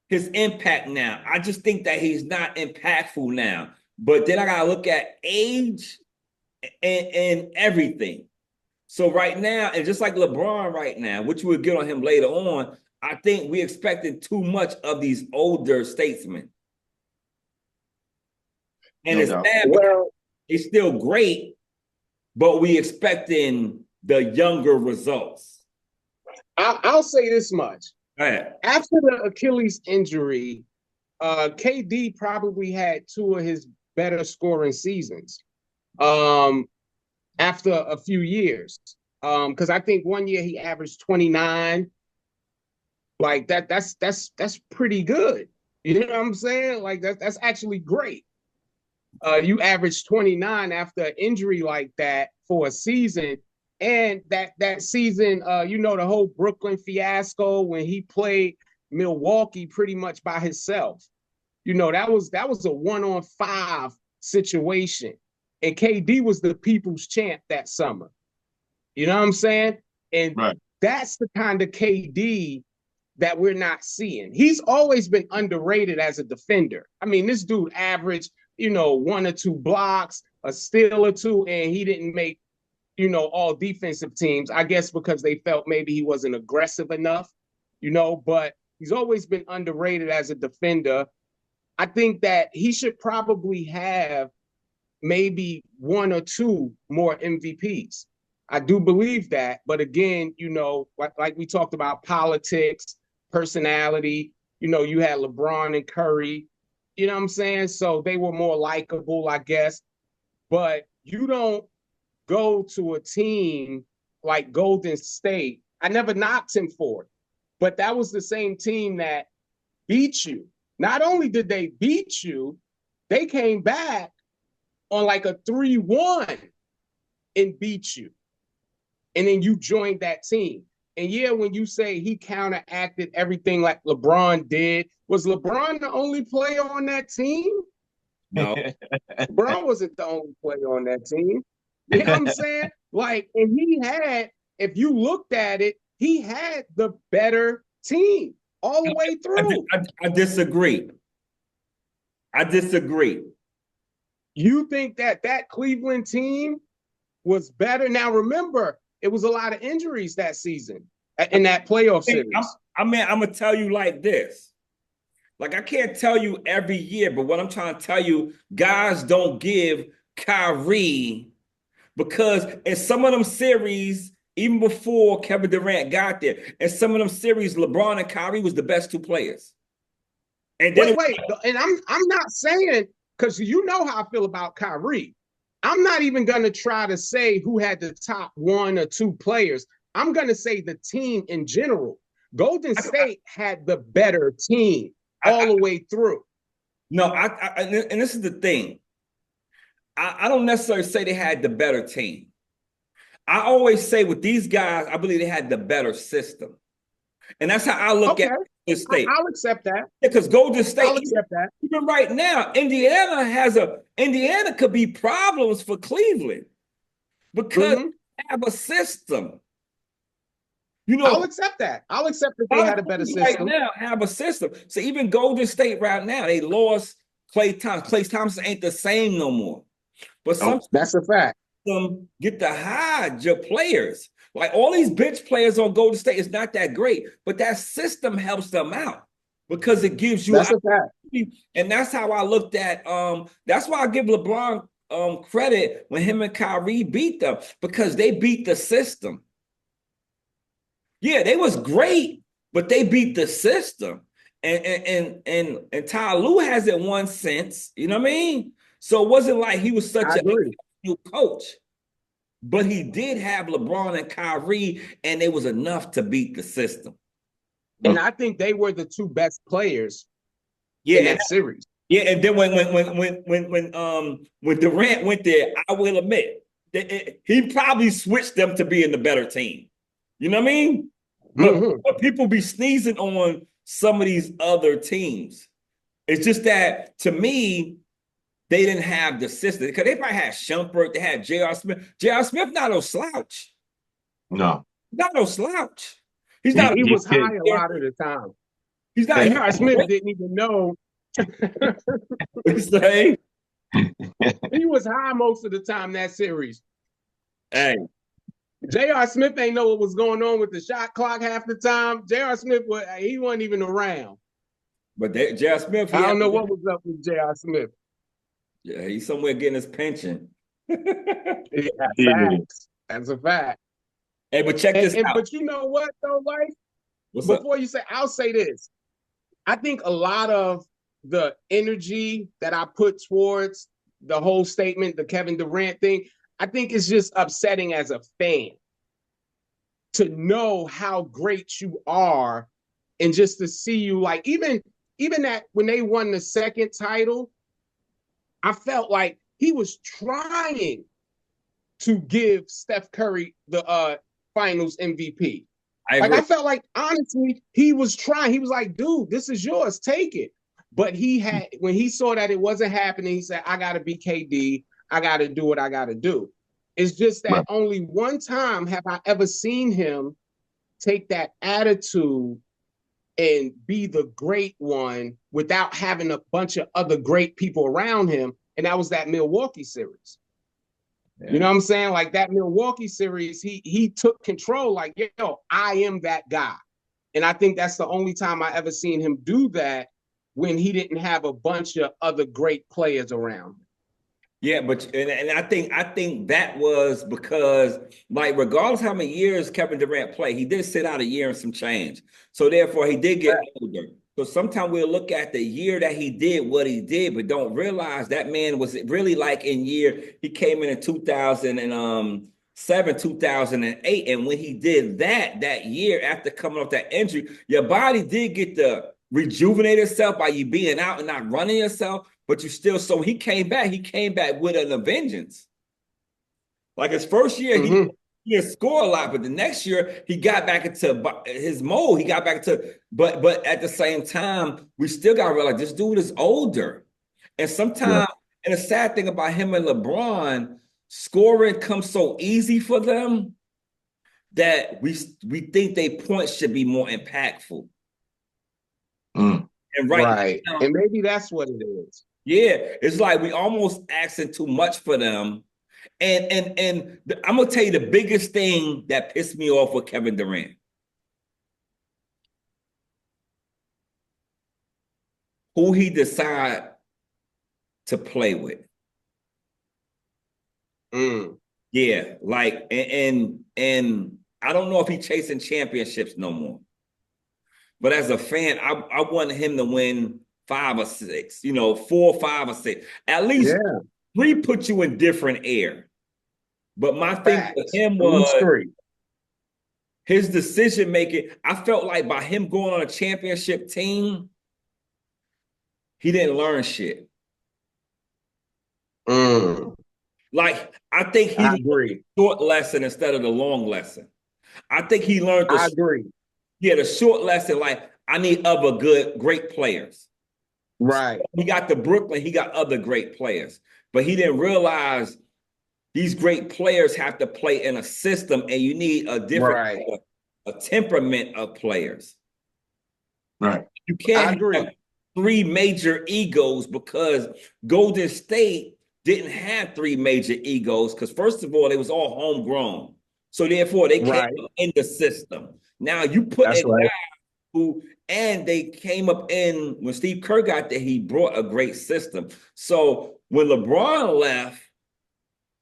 his impact now. I just think that he's not impactful now. But then I got to look at age and everything. So right now, and just like LeBron right now, which we'll get on him later on, I think we expected too much of these older statesmen. And No it's doubt. sad because it's still great, but we expecting the younger results. I'll say this much. Right. After the Achilles injury, KD probably had two of his better scoring seasons after a few years. Because I think one year he averaged 29. Like that's pretty good. You know what I'm saying? Like that's actually great. You average 29 after an injury like that for a season. And that season, you know, the whole Brooklyn fiasco when he played Milwaukee pretty much by himself. You know, that was a 1-on-5 situation. And KD was the people's champ that summer. You know what I'm saying? And Right. that's the kind of KD that we're not seeing. He's always been underrated as a defender. I mean, this dude averaged, you know, 1 or 2 blocks, a steal or 2, and he didn't make, you know, all defensive teams, I guess because they felt maybe he wasn't aggressive enough, you know, but he's always been underrated as a defender. I think that he should probably have maybe 1 or 2 more MVPs. I do believe that. But again, you know, like we talked about politics, personality, you know, you had LeBron and Curry, you know what I'm saying? So they were more likable, I guess. But you don't go to a team like Golden State. I never knocked him for it, but that was the same team that beat you. Not only did they beat you, they came back on like a 3-1 and beat you. And then you joined that team. And yeah, when you say he counteracted everything like LeBron did, was LeBron the only player on that team? No. LeBron wasn't the only player on that team. You know what I'm saying? Like, and he had, if you looked at it, he had the better team all the way through. I disagree. I disagree. You think that Cleveland team was better? Now, remember, it was a lot of injuries that season in that playoff series. I'm going to tell you like this. Like, I can't tell you every year, but what I'm trying to tell you, guys don't give Kyrie, because in some of them series, even before Kevin Durant got there, in some of them series, LeBron and Kyrie was the best 2 players. And then wait, and I'm not saying, because you know how I feel about Kyrie. I'm not even going to try to say who had the top 1 or 2 players. I'm going to say the team in general. Golden State had the better team all the way through. No, and this is the thing. I don't necessarily say they had the better team. I always say with these guys, I believe they had the better system. And that's how I look at Golden State. I'll accept that. Because Golden State, I'll accept that. Even right now, Indiana could be problems for Cleveland because they have a system. You know, I'll accept that. I'll accept that they had a better system. Right now, have a system. So even Golden State right now, they lost Klay Thompson. Klay Thompson ain't the same no more. But that's a fact. Some get to hide your players. Like all these bench players on Golden State is not that great, but that system helps them out because it gives you. That's a fact. And that's how I looked at. That's why I give LeBron credit when him and Kyrie beat them, because they beat the system. Yeah, they was great, but they beat the system. And Ty Lue hasn't won since. You know what I mean? So it wasn't like he was such a new coach. But he did have LeBron and Kyrie, and it was enough to beat the system. And I think they were the 2 best players in that series. Yeah, and then when Durant went there, I will admit he probably switched them to being the better team. You know what I mean? But people be sneezing on some of these other teams. It's just that, to me, they didn't have the system, because they probably had Shumpert, they had J.R. Smith. J.R. Smith not no slouch. No. Not no slouch. He was high a lot of the time. He's not. J.R. Smith didn't even know. Say? He was high most of the time that series. Hey. J.R. Smith ain't know what was going on with the shot clock half the time. J.R. Smith, he wasn't even around. But J.R. Smith, I don't know what was up with J.R. Smith. Yeah, he's somewhere getting his pension. Facts. That's a fact. Hey, but check this out. But you know what, though, Life? Before you say, I'll say this. I think a lot of the energy that I put towards the whole statement, the Kevin Durant thing, I think it's just upsetting as a fan to know how great you are and just to see you like even that when they won the second title, I felt like he was trying to give Steph Curry the finals MVP. I felt like honestly, he was trying. He was like, dude, this is yours, take it. But he had when he saw that it wasn't happening, he said, I gotta be KD, I gotta do what I gotta do. It's just that only one time have I ever seen him take that attitude and be the great one without having a bunch of other great people around him. And that was that Milwaukee series. Yeah. You know what I'm saying? Like that Milwaukee series, he took control, like, yo, I am that guy. And I think that's the only time I ever seen him do that when he didn't have a bunch of other great players around him. Yeah, but and I think that was because, like, regardless how many years Kevin Durant played, he did sit out a year and some change. So therefore, he did get older. So sometimes we'll look at the year that he did what he did, but don't realize that man was really like in year he came in 2007, 2008, and when he did that year after coming off that injury, your body did get to rejuvenate itself by you being out and not running yourself. But you still, so he came back with a vengeance. Like his first year, he didn't score a lot, but the next year he got back into his mold. He got back to, but at the same time, we still got to realize this dude is older. And sometimes, and the sad thing about him and LeBron, scoring comes so easy for them that we think their points should be more impactful. And right. Now, and maybe that's what it is. Yeah, it's like we almost asking too much for them. And I'm going to tell you the biggest thing that pissed me off with Kevin Durant. Who he decide to play with. Yeah, like, and I don't know if he's chasing championships no more. But as a fan, I want him to win 5 or 6, 4, 5 or 6. At least 3 put you in different air. But my thing with him was his decision making. I felt like by him going on a championship team, he didn't learn shit. Like, I think he learned the short lesson instead of the long lesson. I think he learned the short lesson, like, I need other great players. Right. So he got to Brooklyn, he got other great players. But he didn't realize these great players have to play in a system and you need a different a temperament of players. Right. You can't have 3 major egos because Golden State didn't have 3 major egos because, first of all, they was all homegrown. So therefore, they came up in the system. Now you put in guys who, and they came up in, when Steve Kerr got there, he brought a great system. So when LeBron left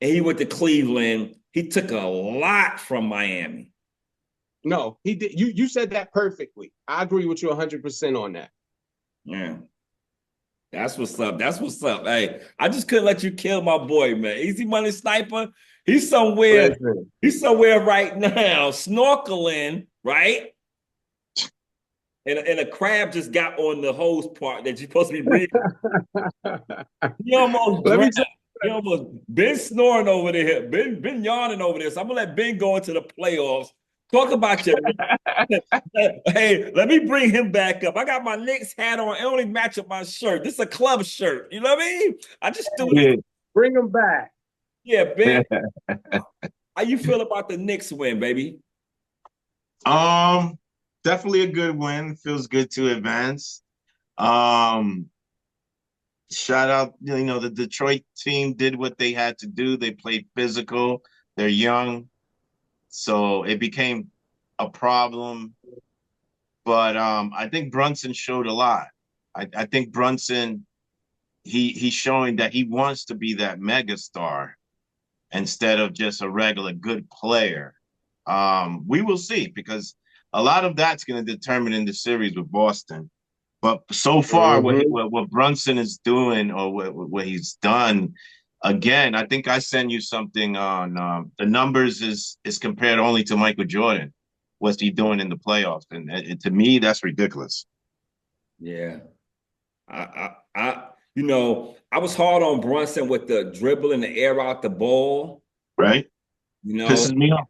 and he went to Cleveland, he took a lot from Miami. No, he did. You said that perfectly. I agree with you 100% on that. Yeah. That's what's up. That's what's up. Hey, I just couldn't let you kill my boy, man. Easy Money Sniper. He's somewhere right now, snorkeling, right? And a crab just got on the hose part that you're supposed to be breathing. He almost been snoring over there. Been yawning over there. So I'm gonna let Ben go into the playoffs. Talk about your hey, let me bring him back up. I got my Knicks hat on. It only match up my shirt. This is a club shirt. You know what I mean? I just do it. Bring him back. Yeah, Ben. How you feel about the Knicks win, baby? Definitely a good win. Feels good to advance. Shout out, the Detroit team did what they had to do. They played physical. They're young. So it became a problem. But I think Brunson showed a lot. I think Brunson, he's showing that he wants to be that megastar instead of just a regular good player. We will see, because a lot of that's going to determine in the series with Boston. But so far, Mm-hmm. what Brunson is doing, or what he's done, again, I think I sent you something on the numbers is compared only to Michael Jordan. What's he doing in the playoffs? And to me, that's ridiculous. Yeah. I was hard on Brunson with the dribble and the air out the ball, Right? you know, Pisses me off.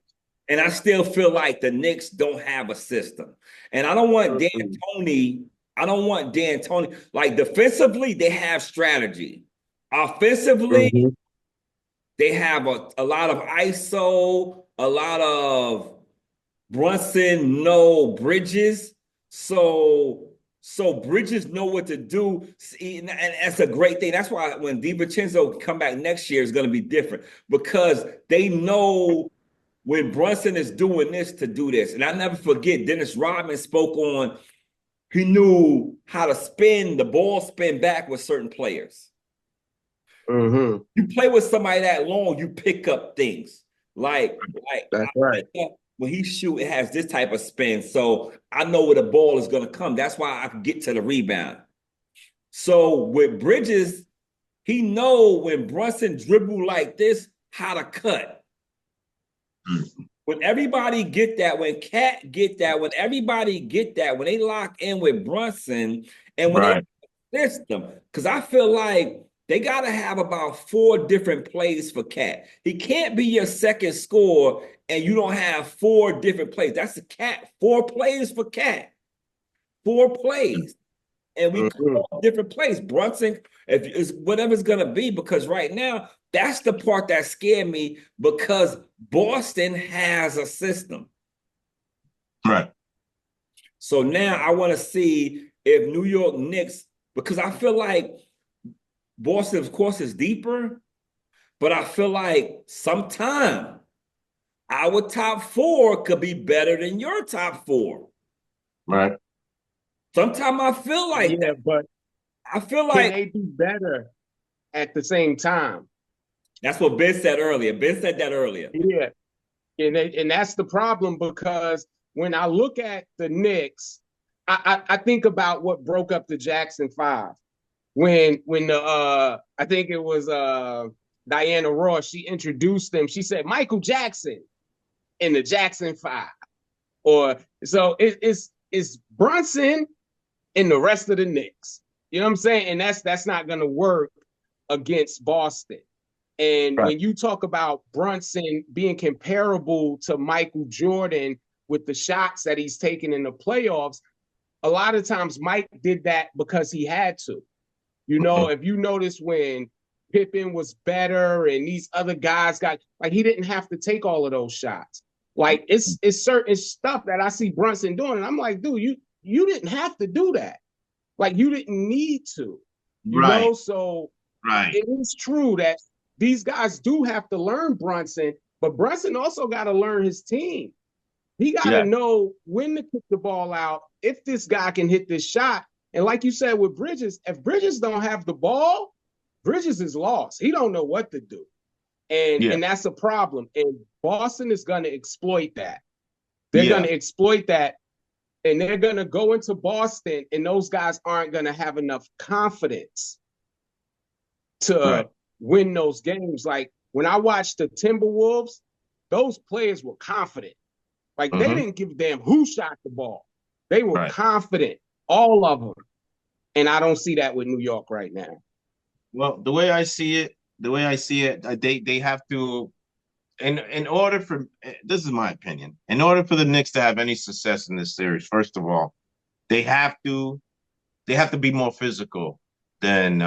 and I still feel like the Knicks don't have a system. And I don't want D'Antoni. I don't want D'Antoni. Like defensively, they have strategy. Offensively, Mm-hmm. they have a lot of ISO, a lot of Brunson, no Bridges. So Bridges know what to do, and that's a great thing. That's why when DiVincenzo come back next year is going to be different because they know when Brunson is doing this to do this. And I never forget Dennis Rodman spoke on he knew how to spin the ball, spin back with certain players. Mm-hmm. You play with somebody that long, you pick up things. Like That's right. when he shoot, it has this type of spin. So I know where the ball is going to come. That's why I can get to the rebound. So with Bridges, he know when Brunson dribble like this, how to cut. When everybody get that, when Cat get that, when everybody get that, when they lock in with Brunson and when Right. they system, because I feel like they got to have about 4 different plays for Cat. He can't be your second scorer and you don't have 4 different plays. That's a Cat. 4 plays for Cat. 4 plays. And we call different plays. Brunson, if it's whatever it's gonna be, because right now that's the part that scared me because Boston has a system. Right. So now I want to see if New York Knicks, because I feel like Boston, of course, is deeper, but I feel like sometime our top 4 could be better than your top 4. Right. Sometimes I feel like that. But I feel can like they do better at the same time? that's what Ben said earlier. Ben said that earlier. Yeah. And that's the problem because when I look at the Knicks, I think about what broke up the Jackson Five. When the I think it was Diana Ross, she introduced them. She said Michael Jackson in the Jackson Five. Or so it's Brunson and the rest of the Knicks. You know what I'm saying? And that's not gonna work against Boston. And Right. when you talk about Brunson being comparable to Michael Jordan with the shots that he's taken in the playoffs, a lot of times Mike did that because he had to. You know, if you notice when Pippen was better and these other guys got like he didn't have to take all of those shots. Like it's certain stuff that I see Brunson doing, and I'm like, dude, you didn't have to do that. Like you didn't need to. You Right. know, so Right. it is true that these guys do have to learn Brunson, but Brunson also got to learn his team. He got to know when to kick the ball out, if this guy can hit this shot. And like you said with Bridges, if Bridges don't have the ball, Bridges is lost. He don't know what to do. And that's a problem. And Boston is going to exploit that. They're going to exploit that. And they're going to go into Boston, and those guys aren't going to have enough confidence to win those games. Like when I watched the Timberwolves, those players were confident. Like they didn't give a damn who shot the ball. They were confident, all of them. And I don't see that with New York right now. Well, the way I see it, they have to, in order for, this is my opinion, in order for the Knicks to have any success in this series, first of all, they have to be more physical than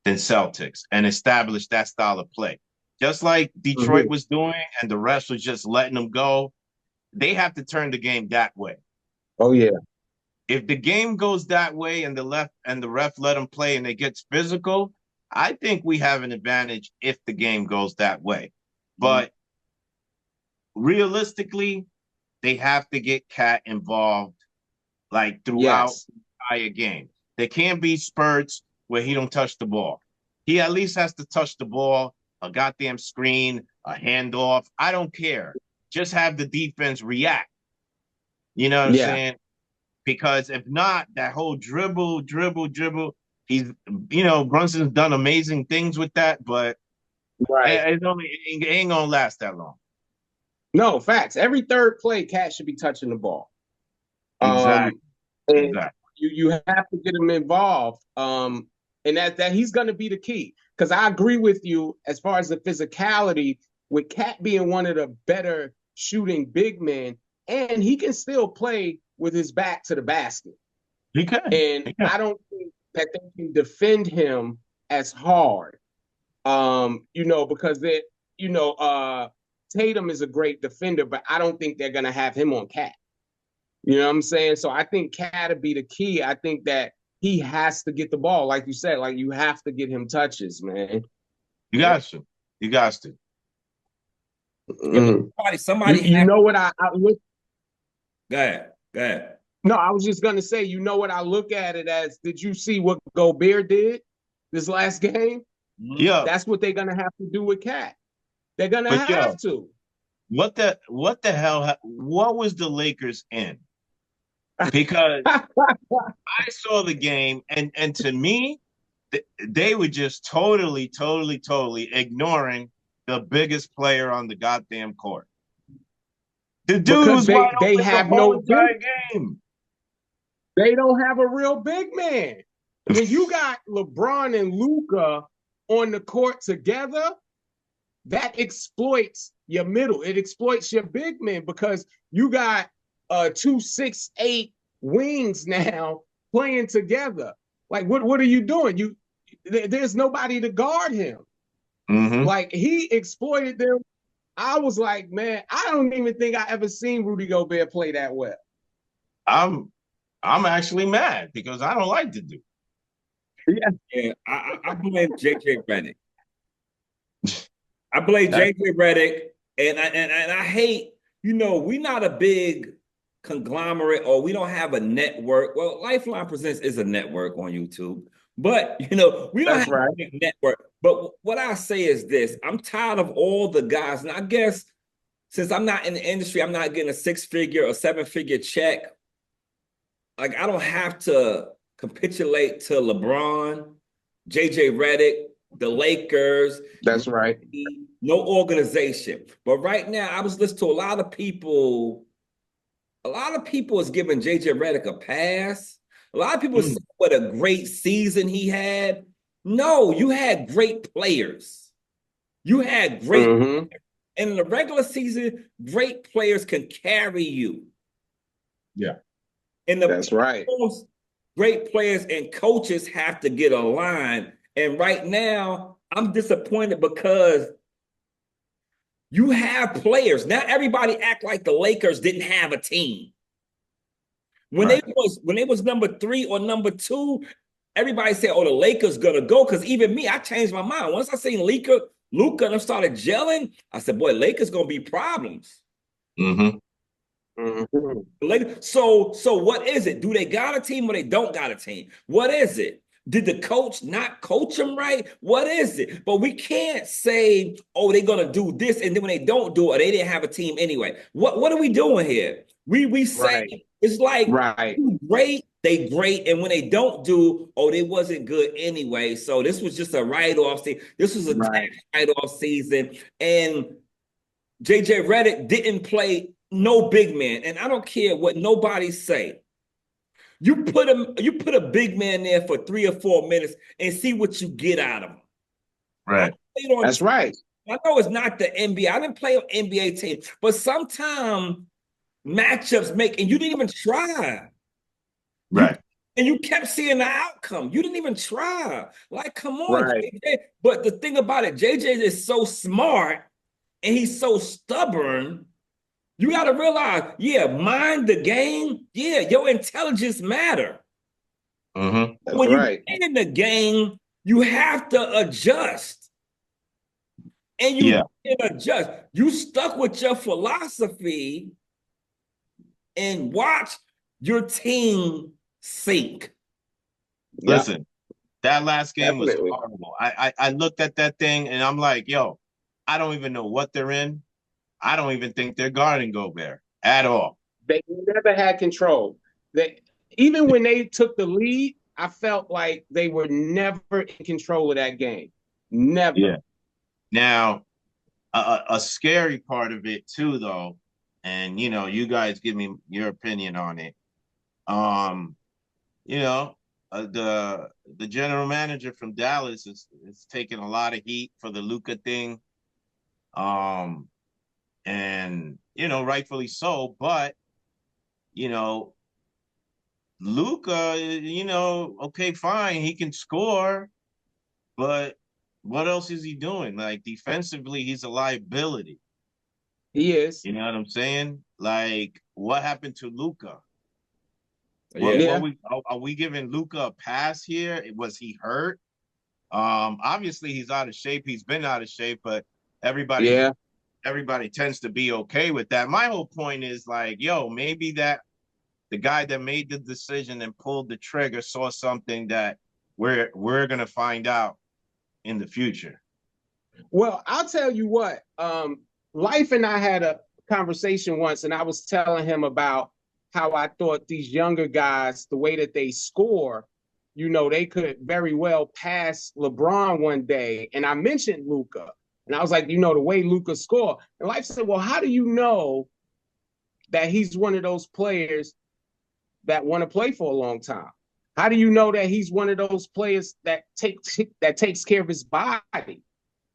Celtics and establish that style of play. Just like Detroit was doing and the rest was just letting them go, they have to turn the game that way. Oh, yeah. If the game goes that way and the ref let them play and it gets physical, I think we have an advantage if the game goes that way. But realistically, they have to get Cat involved like throughout the entire game. There can't be spurts where he don't touch the ball. He at least has to touch the ball, a goddamn screen, a handoff. I don't care. Just have the defense react. You know what I'm saying? because if not, that whole dribble, he's, Brunson's done amazing things with that, but Right. it ain't gonna last that long. No, facts. Every third play, Cat should be touching the ball. Exactly. And Exactly. you have to get him involved. And that he's going to be the key. Because I agree with you as far as the physicality, with Cat being one of the better shooting big men, and he can still play with his back to the basket. He can. And I don't think that they can defend him as hard. Because Tatum is a great defender, but I don't think they're gonna have him on Cat. You know what I'm saying? So I think Cat would be the key. I think that he has to get the ball, like you said, like you have to get him touches, man. You got to. You got to. Somebody you know what I look. Go ahead. No, I was just gonna say, you know what I look at it as? Did you see what Gobert did this last game? Yeah, that's what they're gonna have to do with Cat. They're gonna have to. What the hell? What was the Lakers in? Because I saw the game, and to me, they were just totally ignoring the biggest player on the goddamn court. The dude because was they have no entire game. They don't have a real big man. When you got LeBron and Luka on the court together, that exploits your middle. It exploits your big men because you got 2 6'8" wings now playing together. Like, what are you doing? There's nobody to guard him. Mm-hmm. Like, he exploited them. I was like, man, I don't even think I ever seen Rudy Gobert play that well. I'm actually mad because I don't like the dude. Yeah, I blame JJ Redick. I blame JJ Redick, and I hate, we're not a big conglomerate, or we don't have a network. Well, Lifeline Presents is a network on YouTube, but we don't have a big network. But what I say is this: I'm tired of all the guys, and I guess since I'm not in the industry, I'm not getting a 6-figure or 7-figure check. Like, I don't have to capitulate to LeBron, JJ Redick, the Lakers. That's right. No organization. But right now, I was listening to a lot of people. A lot of people is giving JJ Redick a pass. A lot of people say what a great season he had. No, you had great players. You had great players. And in the regular season, great players can carry you. Yeah. That's right. Great players and coaches have to get aligned. And right now, I'm disappointed because you have players. Now everybody act like the Lakers didn't have a team. When they was number 3 or number 2, everybody said, "Oh, the Lakers gonna go." Because even me, I changed my mind. Once I seen Luka and I started gelling, I said, "Boy, Lakers gonna be problems." Mm-hmm. So what is it? Do they got a team or they don't got a team? What is it? Did the coach not coach them right? What is it? But we can't say, "Oh, they're gonna do this," and then when they don't do it, they didn't have a team anyway. What are we doing here? We say it's like great, they great, and when they don't do, they wasn't good anyway. So this was just a write-off season. This was a tax write-off season, and JJ Redick didn't play no big man, and I don't care what nobody say. You put a big man there for 3 or 4 minutes and see what you get out of him. Right. That's right. I know it's not the NBA. I didn't play on NBA team, but sometimes matchups make, and you didn't even try. Right. And you kept seeing the outcome. You didn't even try. Like, come on, JJ. But the thing about it, JJ is so smart and he's so stubborn. You got to realize, mind the game. Yeah, your intelligence matter. Mm-hmm. When you're in the game, you have to adjust. And you didn't adjust. You stuck with your philosophy and watch your team sink. Listen, that last game was horrible. I looked at that thing and I'm like, yo, I don't even know what they're in. I don't even think they're guarding Gobert at all. They never had control. even when they took the lead, I felt like they were never in control of that game. Never. Yeah. Now, a scary part of it too, though, and you guys give me your opinion on it. You know, the general manager from Dallas is taking a lot of heat for the Luka thing. And rightfully so, but Luka, okay, fine, he can score, but what else is he doing? Like defensively, he's a liability. He is. You know what I'm saying? Like, what happened to Luka? Yeah. Are we giving Luka a pass here? Was he hurt? Obviously he's out of shape. He's been out of shape, but everybody tends to be okay with that. My whole point is like, maybe that the guy that made the decision and pulled the trigger saw something that we're gonna find out in the future. Well, I'll tell you what. Life and I had a conversation once, and I was telling him about how I thought these younger guys, the way that they score, they could very well pass LeBron one day. And I mentioned Luka, and I was like, the way Luka score. And Life said, well, how do you know that he's one of those players that want to play for a long time? How do you know that he's one of those players that takes care of his body?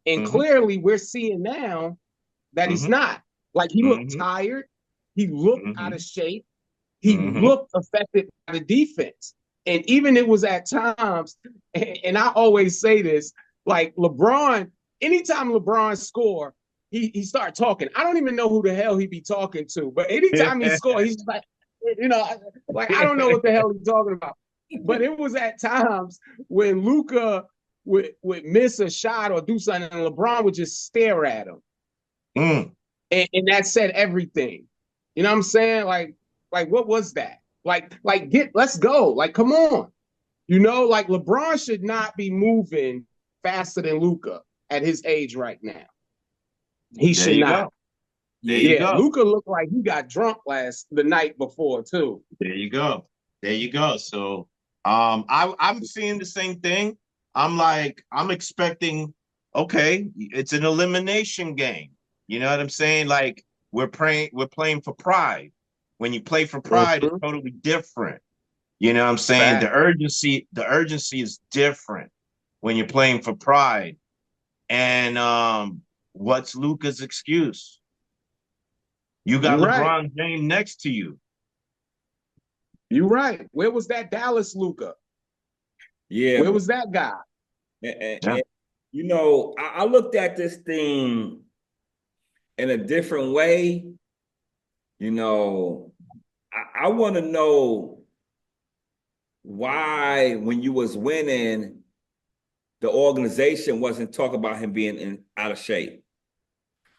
And clearly we're seeing now that he's not. Like, he looked tired. He looked out of shape. He looked affected by the defense. And even it was at times, and I always say this, like LeBron, anytime LeBron score, he start talking. I don't even know who the hell he be talking to, but anytime he score, he's like, like, I don't know what the hell he's talking about. But it was at times when Luka would miss a shot or do something, and LeBron would just stare at him. And that said everything. You know what I'm saying? Like, what was that? Let's go. Like, come on. Like LeBron should not be moving faster than Luka at his age right now. He should not. There you go. Luka looked like he got drunk the night before too. There you go. So I'm seeing the same thing. I'm expecting, okay, it's an elimination game. You know what I'm saying? Like, we're playing for pride. When you play for pride, it's totally different. You know what I'm saying? The urgency is different when you're playing for pride. And what's Luka's excuse? You got LeBron James next to you. You're right. Where was that Dallas Luka? Yeah. Where was that guy? And, I looked at this thing in a different way. I want to know why, when you was winning, the organization wasn't talking about him being out of shape.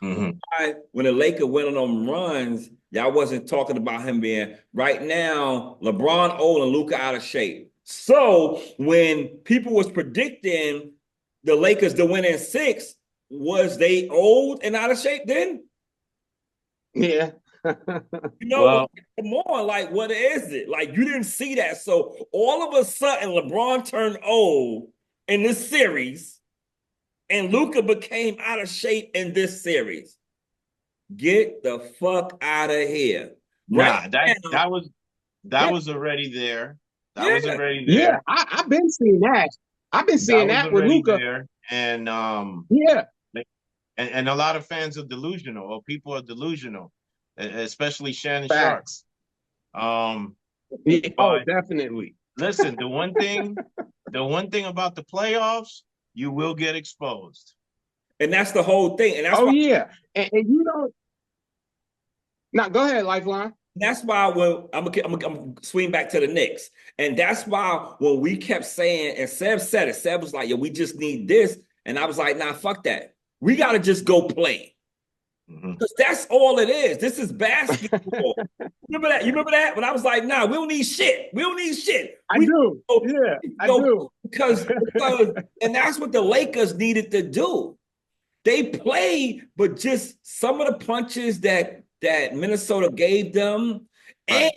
Why, when the Lakers went on them runs, y'all wasn't talking about him being right now. LeBron old and Luka out of shape. So when people was predicting the Lakers to win in 6, was they old and out of shape then? Yeah. Well, come on, like, what is it? Like, you didn't see that. So all of a sudden, LeBron turned old in this series, and Luka became out of shape in this series. Get the fuck out of here. That was already there. That was already there. Yeah, I've been seeing that. I've been seeing that with Luka. And and a lot of fans are delusional, or people are delusional, especially Shannon Sharks. Definitely. Listen, the one thing about the playoffs, you will get exposed. And that's the whole thing. And that's And now go ahead, Lifeline. That's why when I'm swing back to the Knicks. And that's why when we kept saying, and Seb said it, Seb was like, we just need this. And I was like, nah, fuck that. We got to just go play. Because that's all it is. This is basketball. Remember that? You remember that? When I was like, nah, we don't need shit. I do. I do. Because and that's what the Lakers needed to do. They played, but just some of the punches that Minnesota gave them, and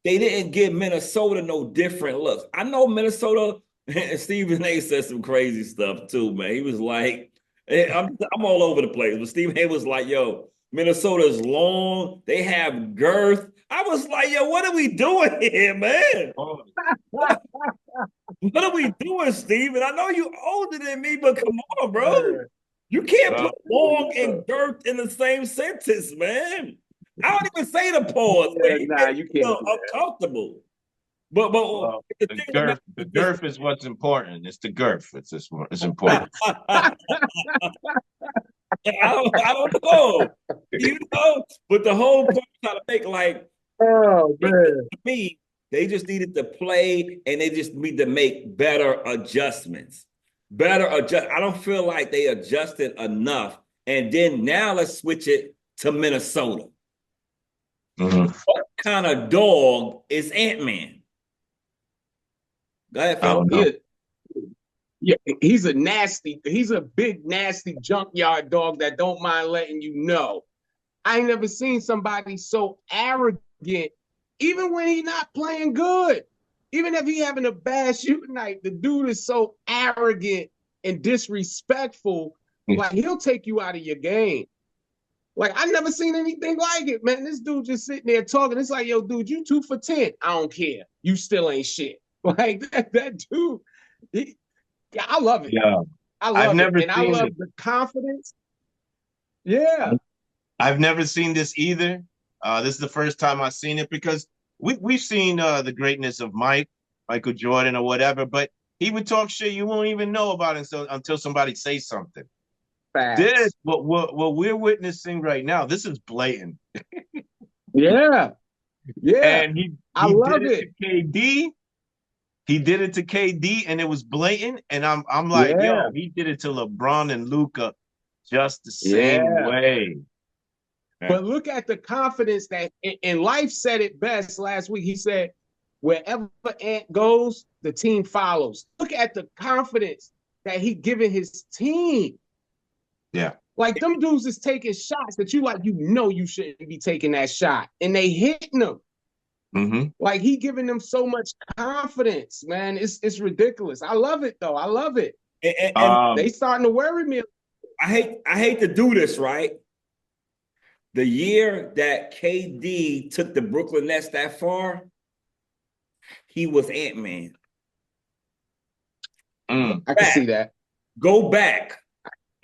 they didn't give Minnesota no different looks. I know Minnesota, and Stephen A said some crazy stuff too, man. He was like, I'm all over the place, but Stephen A was like, yo, Minnesota's long, they have girth. I was like, yo, what are we doing here, man? What are we doing, Steven? I know you older than me, but come on, bro. You can't put long and girth in the same sentence, man. I don't even say the pause, man. You can't. Uncomfortable. But the girth is what's important. It's the girth. It's important. I don't know. You know, but the whole point I'm trying to make, like, oh man, to me, they just needed to play and they just need to make better adjustments. I don't feel like they adjusted enough. And then now let's switch it to Minnesota. Mm-hmm. What kind of dog is Ant-Man? Go ahead, Phil. Yeah, he's a big, nasty junkyard dog that don't mind letting you know. I ain't never seen somebody so arrogant, even when he's not playing good. Even if he having a bad shooting night, the dude is so arrogant and disrespectful. Like, he'll take you out of your game. Like, I never seen anything like it, man. This dude just sitting there talking. It's like, yo, dude, you 2 for 10. I don't care. You still ain't shit. Like, that dude, yeah, I love it. Yeah. I love it. And I love it. the confidence. Yeah. I've never seen this either. This is the first time I've seen it because we've seen the greatness of Michael Jordan or whatever, but he would talk shit you won't even know about it until somebody says something. Facts. This, what we're witnessing right now, this is blatant. Yeah. And he I love did it to KD. He did it to KD, and it was blatant. And I'm like, yo, he did it to LeBron and Luka just the same way. But look at the confidence that, and Life said it best last week. He said, wherever Ant goes, the team follows. Look at the confidence that he giving his team. Yeah. Like, them dudes is taking shots that you shouldn't be taking that shot. And they hitting them. Mm-hmm. Like, he giving them so much confidence, man. It's ridiculous. I love it, though. I love it. And they starting to worry me. I hate to do this, right? The year that KD took the Brooklyn Nets that far, he was Ant-Man. I can see that. Go back.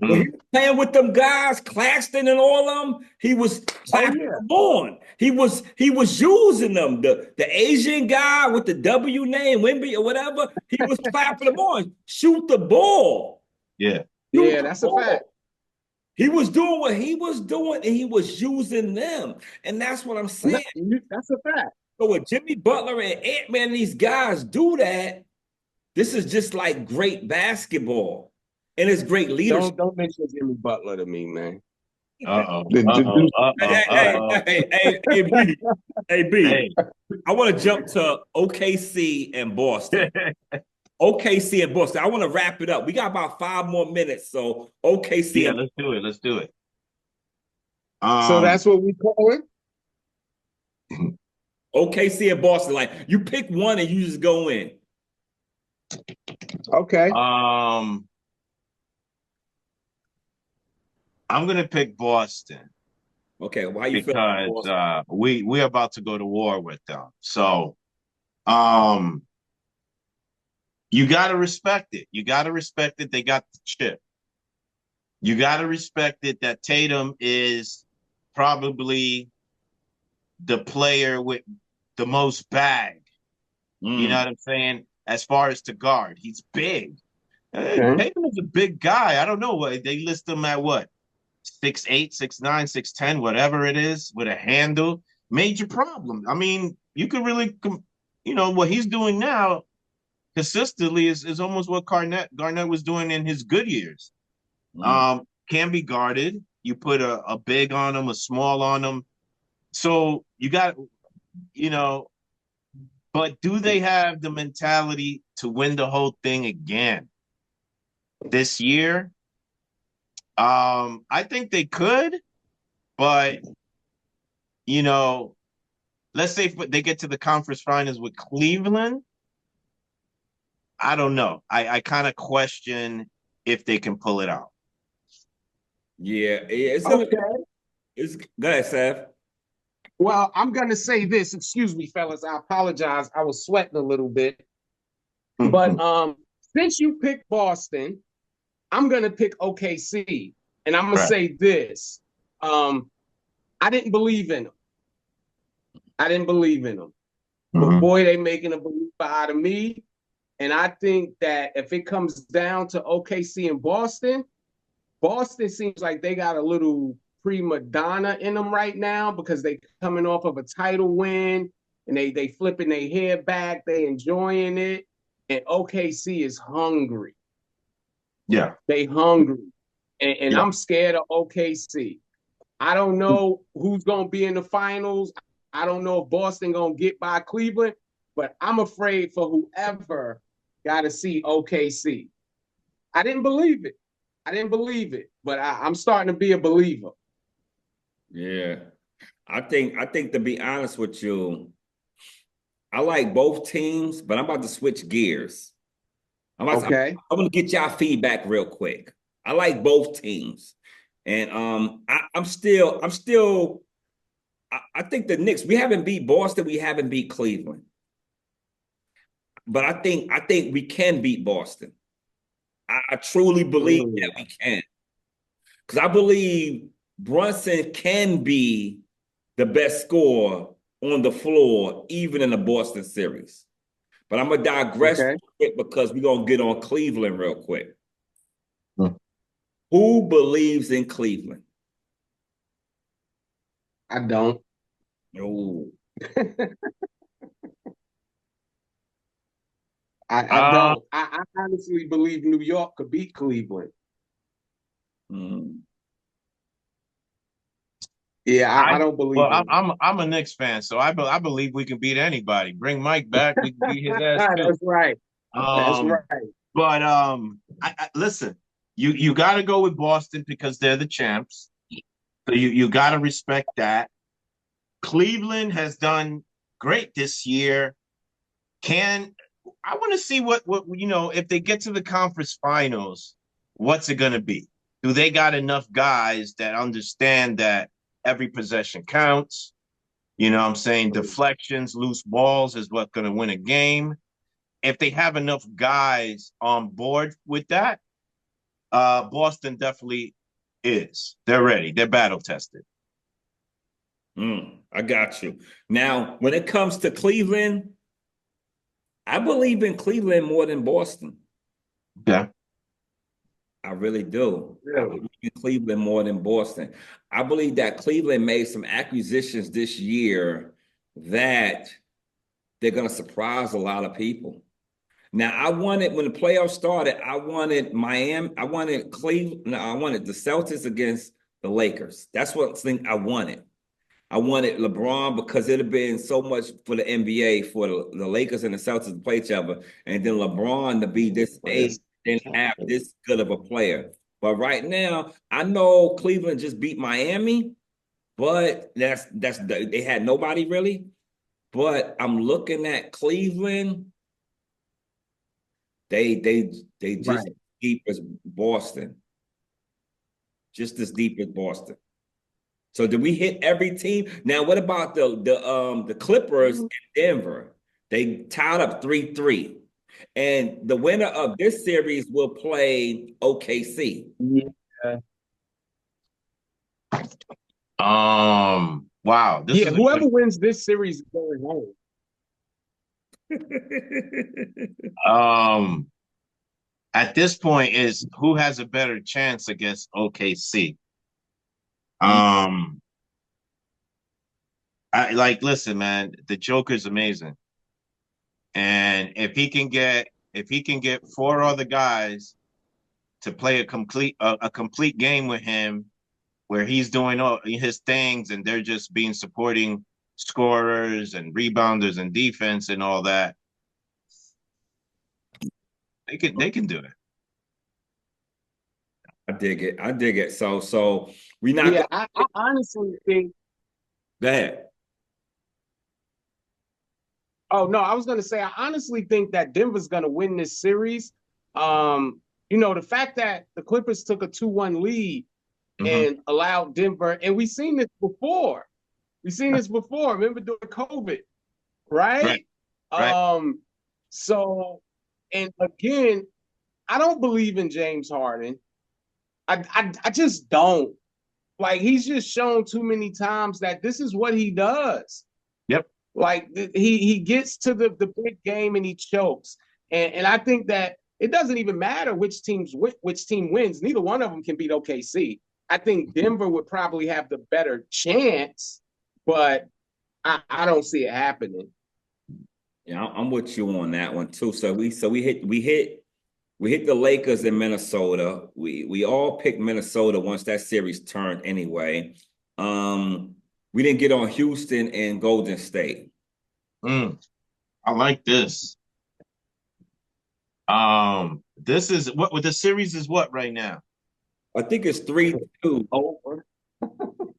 When he was playing with them guys, Claxton and all of them, he was clapping them on. He was using them. The Asian guy with the W name, Wimby or whatever, he was clapping them on. Shoot the ball. Yeah. Yeah, that's a fact. He was doing what he was doing, and he was using them. And that's what I'm saying. That's a fact. So when Jimmy Butler and Ant-Man, these guys do that, this is just like great basketball. And it's great leadership. Don't mention Jimmy Butler to me, man. Hey, B. I want to jump to OKC and Boston. OKC and Boston. I want to wrap it up. We got about 5 more minutes. So OKC. Yeah, let's do it. So that's what we call it? OKC and Boston. Like, you pick one and you just go in. Okay. I'm gonna pick Boston. Okay, why you because we're about to go to war with them. So you gotta respect it. You gotta respect it. They got the chip. You gotta respect it that Tatum is probably the player with the most bag. You know what I'm saying? As far as to guard, he's big. Tatum is a big guy. I don't know what they list him at. What? 6'8", 6'9", 6'10", whatever it is, with a handle. Major problem. I mean, you could really, what he's doing now consistently is almost what Garnett was doing in his good years. Can be guarded. You put a big on him, a small on him. So you got, but do they have the mentality to win the whole thing again this year? I think they could, but let's say if they get to the conference finals with Cleveland, I don't know. I kind of question if they can pull it out. Yeah, it's Okay. it's go ahead, Seth. Well, I'm gonna say this. Excuse me, fellas. I apologize. I was sweating a little bit. But since you picked Boston, I'm gonna pick OKC, and I'm gonna Right. say this: I didn't believe in them. I didn't believe in them, but boy, they making a believer out of me. And I think that if it comes down to OKC and Boston, Boston seems like they got a little prima donna in them right now because they coming off of a title win and they flipping their head back, they enjoying it, and OKC is hungry. Yeah. They hungry. And Yeah. I'm scared of OKC. I don't know who's going to be in the finals. I don't know if Boston going to get by Cleveland, but I'm afraid for whoever got to see OKC. I didn't believe it. But I'm starting to be a believer. Yeah. I think to be honest with you, I like both teams, but I'm about to switch gears. I'm going to get y'all feedback real quick. I like both teams. And I think the Knicks, we haven't beat Boston, we haven't beat Cleveland. But I think we can beat Boston. I truly believe that we can. Because I believe Brunson can be the best scorer on the floor, even in the Boston series. But I'm going to digress because we're going to get on Cleveland real quick. Who believes in Cleveland? I don't. No. I don't. I honestly believe New York could beat Cleveland. Yeah, I don't believe. Well, I'm a Knicks fan, so I believe we can beat anybody. Bring Mike back, we can beat his ass too. That's right. That's right. But listen, you got to go with Boston because they're the champs. So you got to respect that. Cleveland has done great this year. I want to see what if they get to the conference finals, what's it going to be? Do they got enough guys that understand that every possession counts? You know what I'm saying? Deflections, loose balls is what's going to win a game. If they have enough guys on board with that, Boston definitely is. They're ready. They're battle tested. I got you. Now, when it comes to Cleveland, I believe in Cleveland more than Boston. Yeah. I really do. Really? I believe in Cleveland more than Boston. I believe that Cleveland made some acquisitions this year that they're going to surprise a lot of people. Now, when the playoffs started, I wanted Miami. I wanted Cleveland. No, I wanted the Celtics against the Lakers. That's what thing I wanted. I wanted LeBron because it had been so much for the NBA for the Lakers and the Celtics to play each other, and then LeBron to be this age and have this good of a player. But right now, I know Cleveland just beat Miami, but they had nobody really. But I'm looking at Cleveland. They just deep as Boston, just as deep as Boston. So did we hit every team? Now, what about the Clippers in Denver? They tied up 3-3. And the winner of this series will play OKC. Yeah. Wow. Whoever wins this series is going home. At this point is who has a better chance against OKC. Listen, man, the Joker's amazing. And if he can get four other guys to play a complete game with him where he's doing all his things and they're just being supporting scorers and rebounders and defense and all that, they can do it. I dig it. So we not. I honestly think. Go ahead. Oh no, I was gonna say I honestly think that Denver's gonna win this series. The fact that the Clippers took a 2-1 lead and allowed Denver, and we've seen this before. We've seen this before. Remember during COVID, right? Right. So, and again, I don't believe in James Harden. I just don't. Like, he's just shown too many times that this is what he does. Yep. Like, he gets to the big game and he chokes. And I think that it doesn't even matter which team wins. Neither one of them can beat OKC. I think Denver would probably have the better chance, but I don't see it happening. Yeah, I'm with you on that one too. So we hit the Lakers in Minnesota. We all picked Minnesota once that series turned anyway. We didn't get on Houston and Golden State. I like this. This is what the series is what right now? I think it's 3-2 over.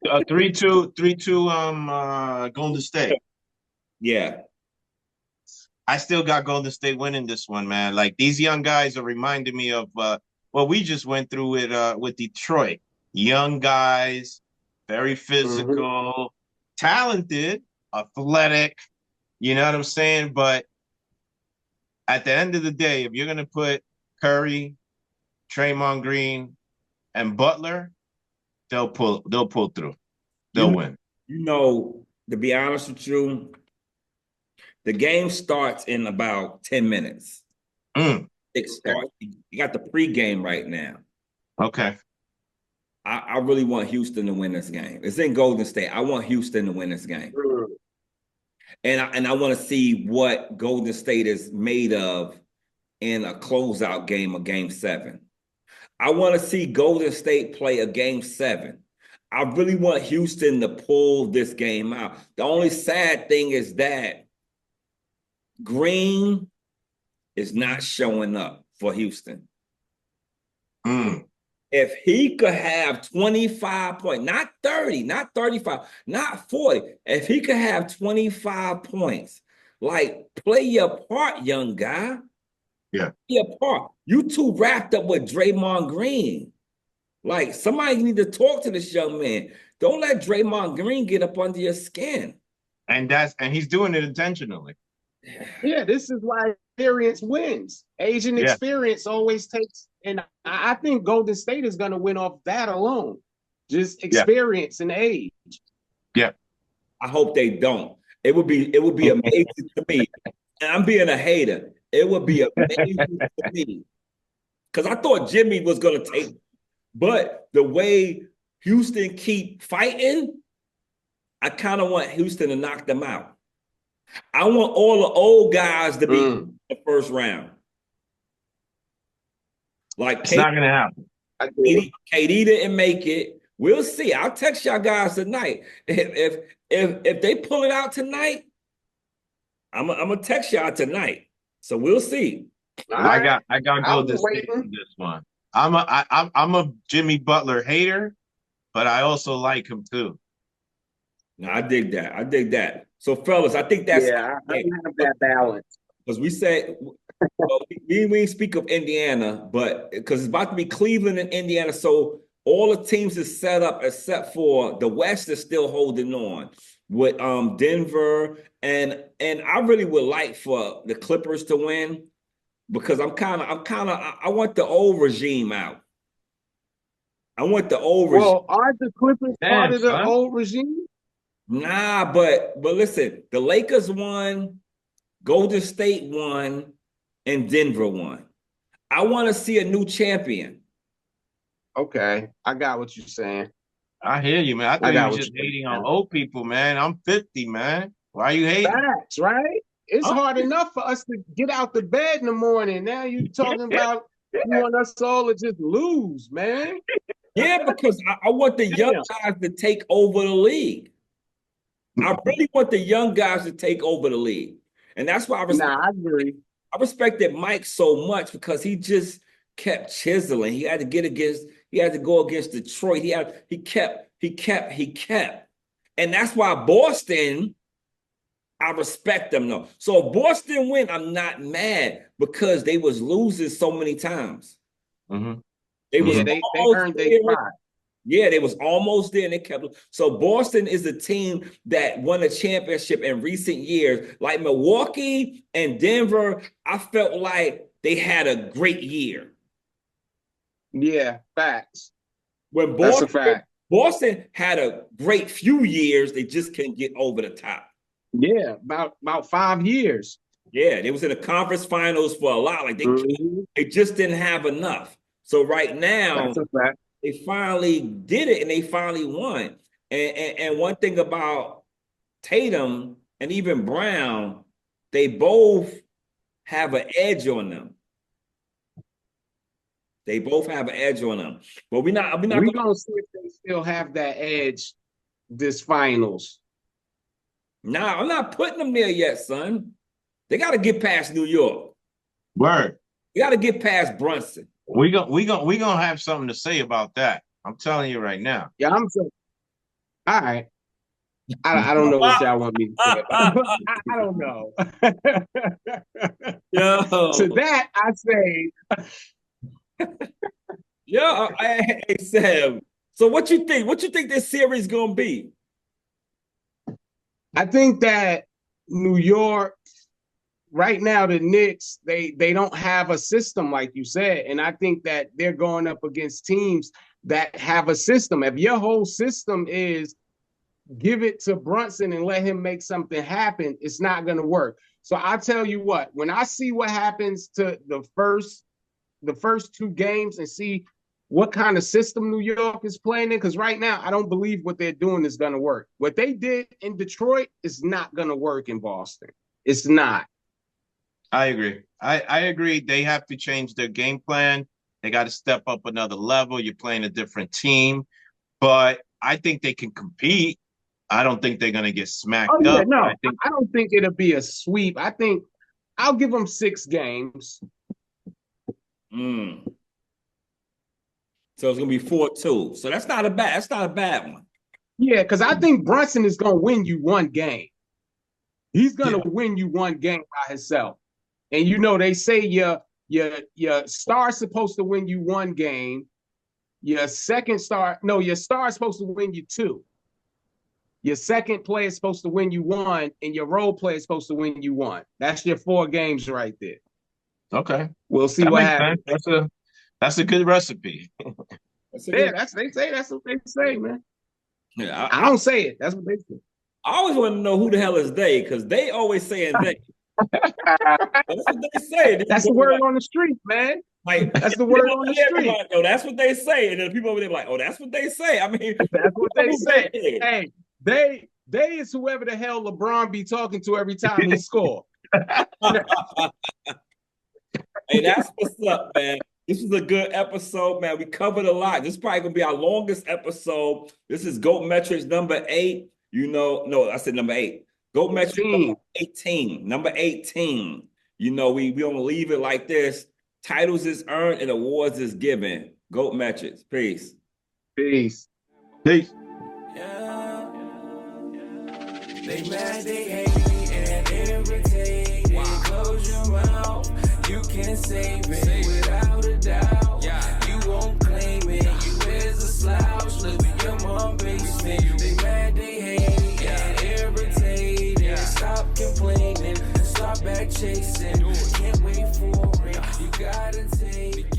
3-2, Golden State. Yeah. I still got Golden State winning this one, man. Like, these young guys are reminding me of what we just went through with Detroit. Young guys, very physical, talented, athletic. You know what I'm saying? But at the end of the day, if you're gonna put Curry, Draymond Green, and Butler, they'll pull through. They'll win. To be honest with you, the game starts in about 10 minutes. It starts. You got the pregame right now. Okay. I really want Houston to win this game. It's in Golden State. I want Houston to win this game. And I want to see what Golden State is made of in a closeout game of Game 7. I want to see Golden State play a Game 7. I really want Houston to pull this game out. The only sad thing is that Green is not showing up for Houston. If he could have 25 points, not 30, not 35, not 40, if he could have 25 points, like, play your part, young guy. Yeah. Play your part. You too wrapped up with Draymond Green. Like, somebody need to talk to this young man. Don't let Draymond Green get up under your skin. And he's doing it intentionally. Yeah, this is why experience wins. Asian experience always takes, and I think Golden State is going to win off that alone. Just experience and age. Yeah. I hope they don't. It would be amazing to me. And I'm being a hater. It would be amazing to me. Because I thought Jimmy was going to take, but the way Houston keep fighting, I kind of want Houston to knock them out. I want all the old guys to be in the first round. Like, it's not going to happen. KD didn't make it. We'll see. I'll text y'all guys tonight. If they pull it out tonight, I'm gonna text y'all tonight. So we'll see. I got Golden State in this one. I'm a Jimmy Butler hater, but I also like him too. No, I dig that. So, fellas, I think that's I have that balance. Because we said we speak of Indiana, but because it's about to be Cleveland and Indiana, so all the teams is set up except for the West is still holding on with Denver, and I really would like for the Clippers to win because I want the old regime out. I want the old regime. Well, aren't the Clippers part of the old regime? Nah, but listen, the Lakers won, Golden State won, and Denver won. I want to see a new champion. Okay, I got what you're saying. I hear you, man. I thought you were just hating on old people, man. I'm 50, man. Why are you hating? Facts, right? It's hard enough for us to get out the bed in the morning. Now you talking about you want us all to just lose, man. Yeah, because I want the young guys to take over the league. I really want the young guys to take over the league. And that's why I agree. I respected Mike so much because he just kept chiseling. He had to go against Detroit. He kept. And that's why Boston I respect them though. So if Boston win, I'm not mad because they was losing so many times. Mm-hmm. They was they earned their spot. Yeah, they was almost there and they kept. So Boston is a team that won a championship in recent years. Like Milwaukee and Denver, I felt like they had a great year. Yeah, facts. When That's a fact. Boston had a great few years, they just couldn't get over the top. Yeah, about 5 years. Yeah, they was in the conference finals for a lot. Like they just didn't have enough. So right now, that's a fact. They finally did it and they finally won. And one thing about Tatum and even Brown, they both have an edge on them. They both have an edge on them. But we're gonna see if they still have that edge this finals. Nah, I'm not putting them there yet, son. They got to get past New York. Word. You got to get past Brunson. We gonna have something to say about that. I'm telling you right now. Yeah, I'm saying. All right. I don't know what y'all want me to say about it. I don't know. Yo. To that, I say. Yo, hey, Sam. So what you think? What you think this series gonna be? I think that New York, right now, the Knicks, they don't have a system like you said, and I think that they're going up against teams that have a system. If your whole system is give it to Brunson and let him make something happen, it's not going to work. So I tell you what, when I see what happens to the first 2 games and see what kind of system New York is playing in, because right now I don't believe what they're doing is going to work. What they did in Detroit is not going to work in Boston. It's not. I agree. I agree. They have to change their game plan. They got to step up another level. You're playing a different team, but I think they can compete. I don't think they're going to get smacked up. No, I don't think it'll be a sweep. I think I'll give them 6 games. So it's gonna be 4-2. So that's not a bad one. Yeah, because I think Brunson is gonna win you 1 game. He's gonna win you 1 game by himself. And you know, they say your star's supposed to win you 1 game. Your star is supposed to win you 2. Your second player is supposed to win you 1, and your role player is supposed to win you 1. That's your 4 games right there. Okay. We'll see what happens. That's a good recipe. That's what they say, man. Yeah, I don't say it. That's what they say. I always want to know who the hell is they, because they always saying they. That's what they say. That's the word on the street, man. Like that's the word on the street. Like, oh, that's what they say, and then people over there like, oh, that's what they say. I mean, that's what they say. Hey, they is whoever the hell LeBron be talking to every time he score. Hey, that's what's up, man. This was a good episode, man. We covered a lot. This is probably gonna be our longest episode. This is GOAT Metrics number 8. No, I said number 8. GOAT Metrics number 18. Number 18. We gonna leave it like this. Titles is earned and awards is given. GOAT Metrics. Peace. Peace. Yeah. They mad, they hate, and irritated. Wow. Close your mouth. You can save it without a doubt. Yeah. You won't claim it. You is a slouch. Live in your mom basement. They mad, they hate, and irritated. Yeah. Stop complaining. Stop back chasing. Can't wait for it. You gotta take it.